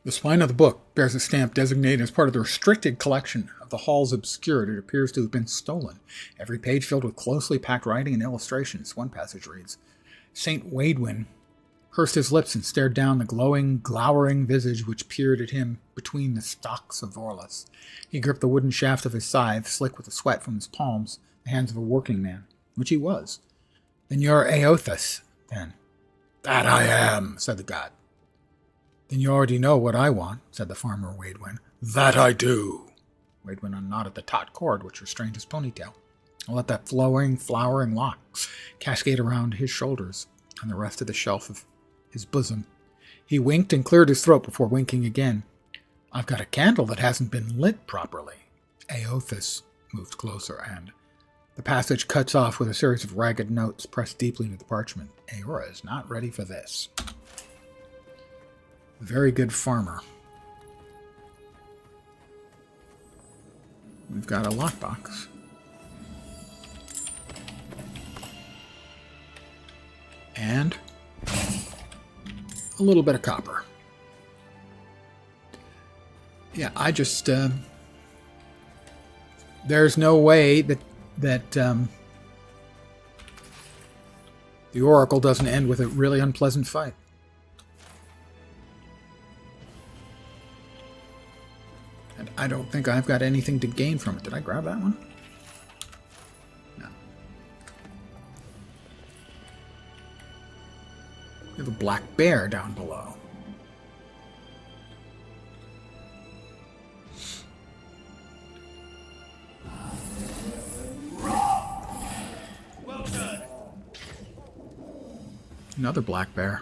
The spine of the book bears a stamp designated as part of the restricted collection of the Hall's Obscured. It appears to have been stolen. Every page filled with closely packed writing and illustrations. One passage reads, Saint Waidwin pursed his lips and stared down the glowing, glowering visage which peered at him between the stalks of Vorlas. He gripped the wooden shaft of his scythe, slick with the sweat from his palms, the hands of a working man, which he was. Then you're Aothas, then. That I am, said the god. Then you already know what I want, said the farmer Waidwin. That I do. Waidwin unknotted the taut cord which restrained his ponytail, and let that flowering locks cascade around his shoulders and the rest of the shelf of his bosom. He winked and cleared his throat before winking again. I've got a candle that hasn't been lit properly. Aothas moved closer, and the passage cuts off with a series of ragged notes pressed deeply into the parchment. Aora is not ready for this. Very good farmer. We've got a lockbox. And a little bit of copper. Yeah, I just... there's no way that the Oracle doesn't end with a really unpleasant fight. And I don't think I've got anything to gain from it. Did I grab that one? No. We have a black bear down below. Another black bear.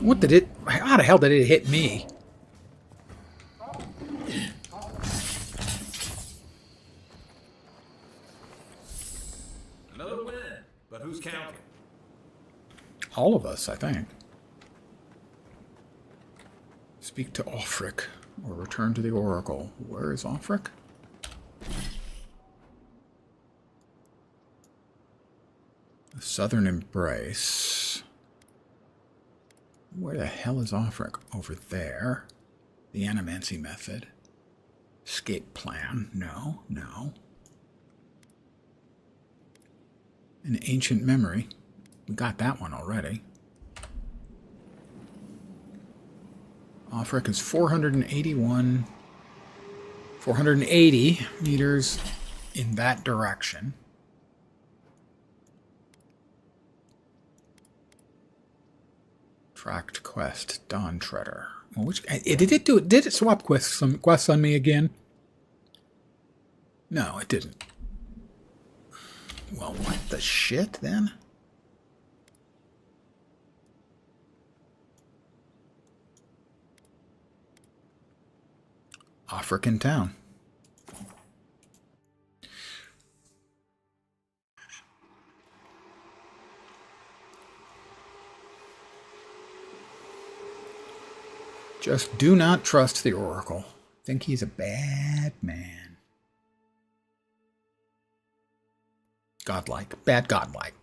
What did it... How the hell did it hit me? Another win, but who's counting? All of us, I think. Speak to Ulfric, or return to the Oracle. Where is Ulfric? The Southern Embrace. Where the hell is Ulfric? Over there. The Animancy Method. Escape Plan. No, no. An Ancient Memory. We got that one already. Ulfric is 480 meters in that direction. Tracked quest, Dawn Treader. Well, which did it do it? Did it swap quests on me again? No, it didn't. Well, what the shit then? African town. Just do not trust the Oracle. Think he's a bad man. Godlike. Bad godlike.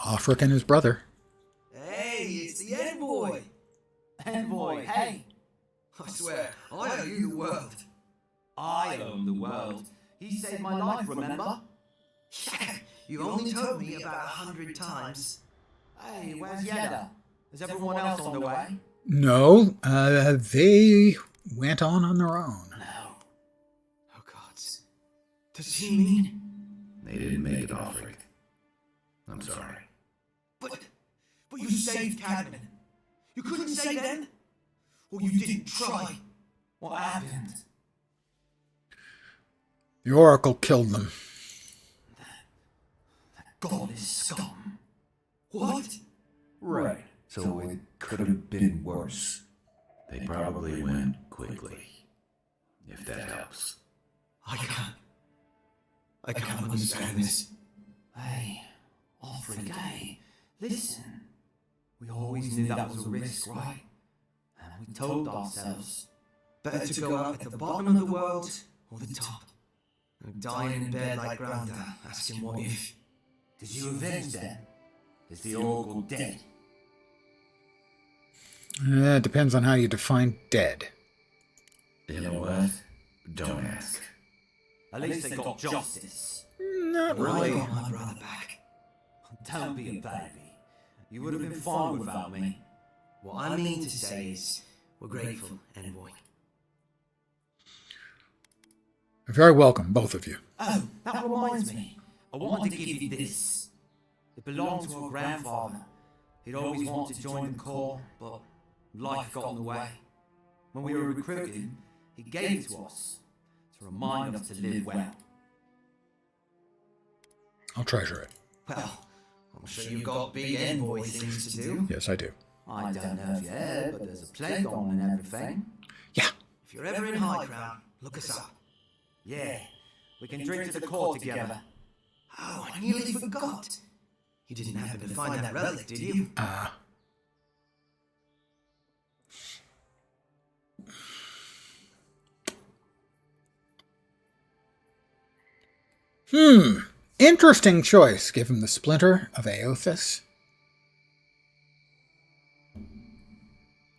Ulfric and his brother. Hey, it's the envoy. Envoy, hey. I swear, I owe you the world. I own the world. He saved my life, remember? Yeah, you only told me about 100 times. Hey, where's Yeda? Is everyone else on the way? No, they went on their own. No. Oh, gods. Does he mean? They didn't make it, Ulfric. I'm sorry. But you saved Cadman. You couldn't say then? Or you didn't try? What happened? The Oracle killed them. That godless scum. What? Right. So it could have been worse. They probably went quickly. If that helps. I can't understand this. Hey, Ulfric, hey, listen. We always knew that was a risk, right? And we told ourselves, better to go up at the bottom of the world or the top. And dying in bed like Granda, asking what if. Did you avenge them? Is the Oracle dead? It depends on how you define dead. You know what? Don't ask. At least they got justice. Not I really. got my brother back. Don't be a baby. You would have been fine without me. What I mean to say is, we're grateful, Envoy. You're very welcome, both of you. Oh, that reminds me. I wanted to give you this. It belonged to our grandfather. He'd always wanted to join the corps, but life got in the way. When we were recruiting, he gave it to us to remind us to live well. I'll treasure it. Well, I'm sure you've got big envoy things to do. Yes, I do. I don't know if you heard, but there's a plague on and everything. Yeah. If you're ever in High Crown, look us up. Yeah, we can drink to the core together. Oh, I nearly forgot. You didn't happen to find that relic, did you? Interesting choice. Give him the splinter of Aothis.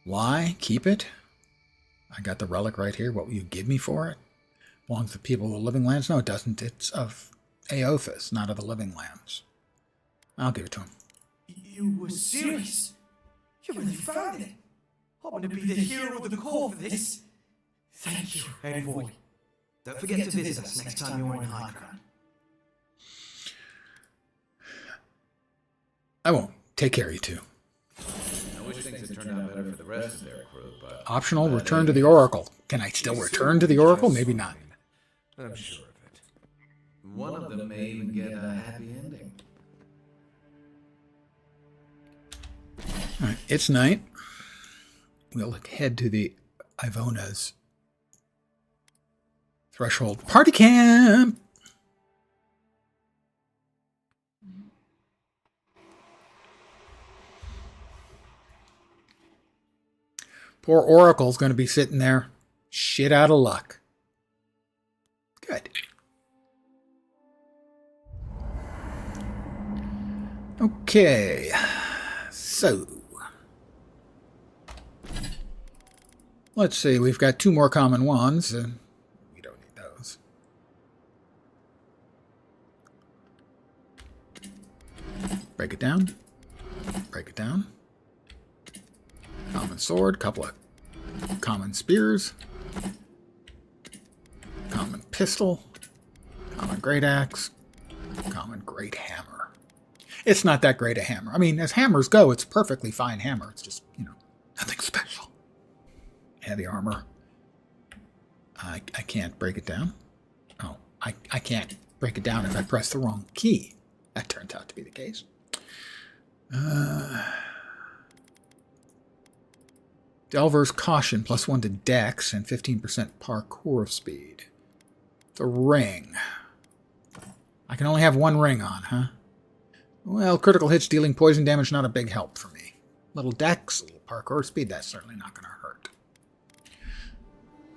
Lie, keep it. I got the relic right here. What will you give me for it? Belongs to people of the living lands? No, it doesn't. It's of Aothas, not of the living lands. I'll give it to him. You were serious? You really found it? I'm gonna be the hero of the call for this. Thank you, Envoy. Don't forget to visit us next time you're in High Ground. I won't. Take care, you two. I wish things had turned out better for the rest of their crew, but... Optional, return to the Oracle. Can I still return to the Oracle? Maybe not. I'm sure of it. One of them may even get a happy ending. All right, it's night. We'll head to the Ivona's threshold party camp. Poor Oracle's going to be sitting there, shit out of luck. Good. Okay, so let's see. We've got 2 more common wands. We don't need those. Break it down. Break it down. Common sword, couple of common spears, common pistol, common great axe, common great hammer. It's not that great a hammer. I mean, as hammers go, it's a perfectly fine hammer. It's just, nothing special. Heavy armor. I can't break it down. Oh, I can't break it down if I press the wrong key. That turns out to be the case. Delver's Caution, +1 to Dex, and 15% parkour speed. The ring. I can only have 1 ring on, huh? Well, critical hits dealing poison damage, not a big help for me. Little Dex, a little parkour speed, that's certainly not going to hurt.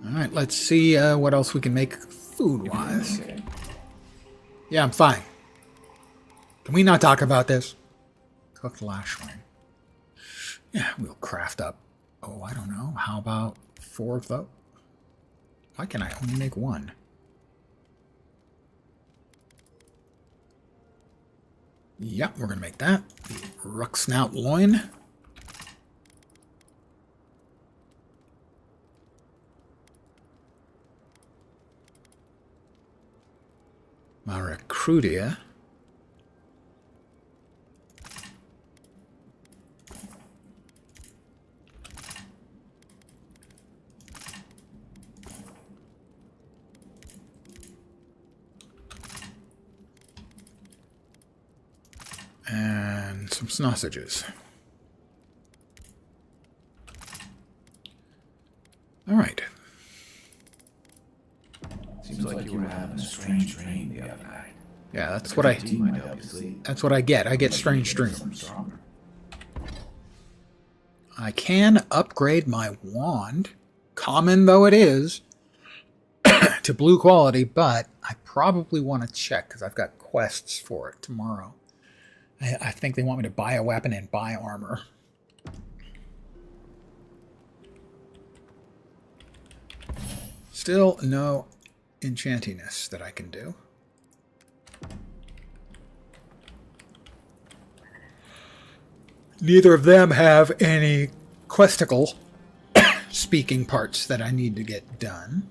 Alright, let's see what else we can make food-wise. Yeah, I'm fine. Can we not talk about this? Cooked lashwing. Yeah, we'll craft up. Oh, I don't know. How about 4 of those? Why can I only make 1? Yep, we're going to make that. Ruck Snout Loin. Maracrudia. And some sausages. All right. Seems like you were having a strange dream the other night. Yeah, that's what I. Tea might help you sleep. That's what I get. I get strange dreams. Some stronger. I can upgrade my wand, common though it is, to blue quality, but I probably want to check because I've got quests for it tomorrow. I think they want me to buy a weapon and buy armor. Still no enchantiness that I can do. Neither of them have any questicle speaking parts that I need to get done.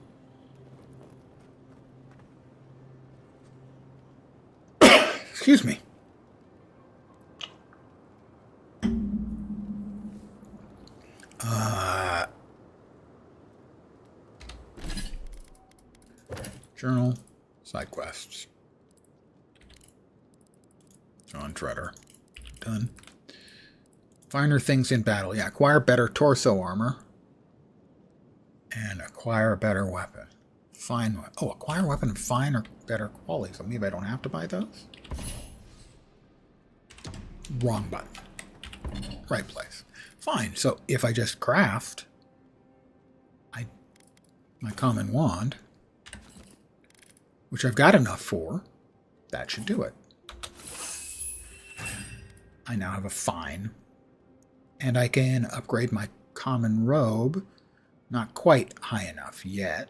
Excuse me. Journal, side quests. John Treader. Done. Finer things in battle. Yeah, acquire better torso armor. And acquire a better weapon. Fine. Oh, acquire a weapon of fine or better quality. So maybe I don't have to buy those? Wrong button. Right place. Fine. So if I just craft my common wand, which I've got enough for, that should do it. I now have a fine. And I can upgrade my common robe Not quite high enough yet.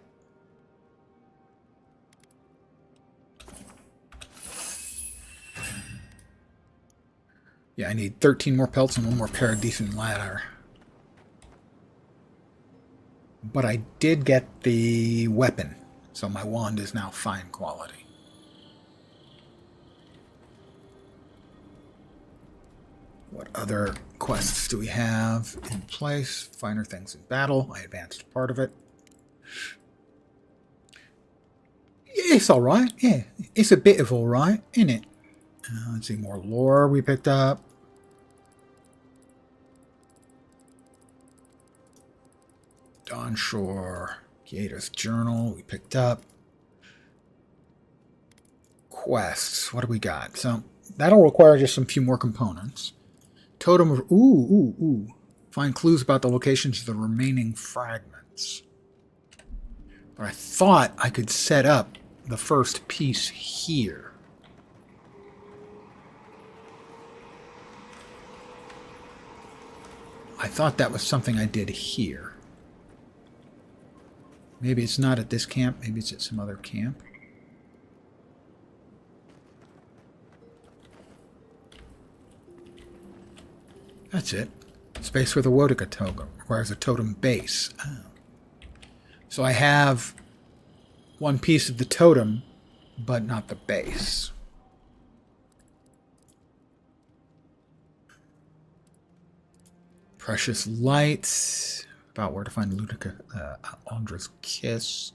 Yeah, I need 13 more pelts and one more Paradis ladder. But I did get the weapon, so my wand is now fine quality. What other quests do we have in place? Finer things in battle. I advanced part of it. It's alright. Yeah, it's a bit of alright, isn't it? Let's see, more lore we picked up. Dawnshore, Gator's Journal we picked up. Quests, what do we got? So that'll require just some few more components. Totem of... Ooh. Find clues about the locations of the remaining fragments. But I thought I could set up the first piece here. I thought that was something I did here. Maybe it's not at this camp. Maybe it's at some other camp. That's it. Space for the Wotica totem requires a totem base. Oh. So I have one piece of the totem, but not the base. Precious Lights. About where to find Ludica, Aldra's Kiss.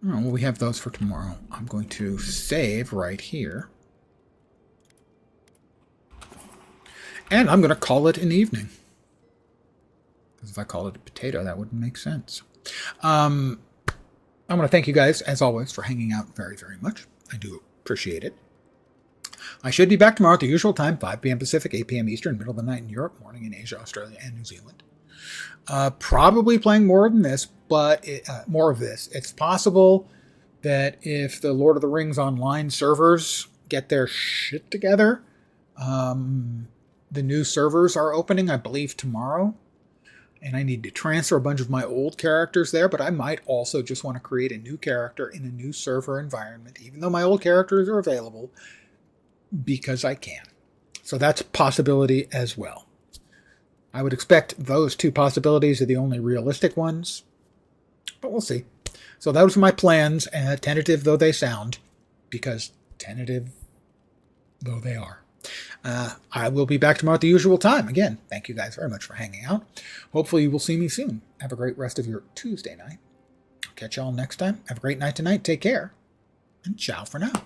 Oh, well, we have those for tomorrow. I'm going to save right here. And I'm going to call it an evening. Because if I call it a potato, that wouldn't make sense. I want to thank you guys, as always, for hanging out very, very much. I do appreciate it. I should be back tomorrow at the usual time, 5 p.m. Pacific, 8 p.m. Eastern, middle of the night in Europe, morning in Asia, Australia, and New Zealand. Probably playing more than this, but more of this. It's possible that if the Lord of the Rings Online servers get their shit together, the new servers are opening, I believe, tomorrow. And I need to transfer a bunch of my old characters there, but I might also just want to create a new character in a new server environment, even though my old characters are available, because I can. So that's a possibility as well. I would expect those two possibilities are the only realistic ones, but we'll see. So those are my plans, tentative though they sound, because tentative though they are. I will be back tomorrow at the usual time. Again, thank you guys very much for hanging out. Hopefully you will see me soon. Have a great rest of your Tuesday night. I'll catch y'all next time. Have a great night tonight. Take care. And ciao for now.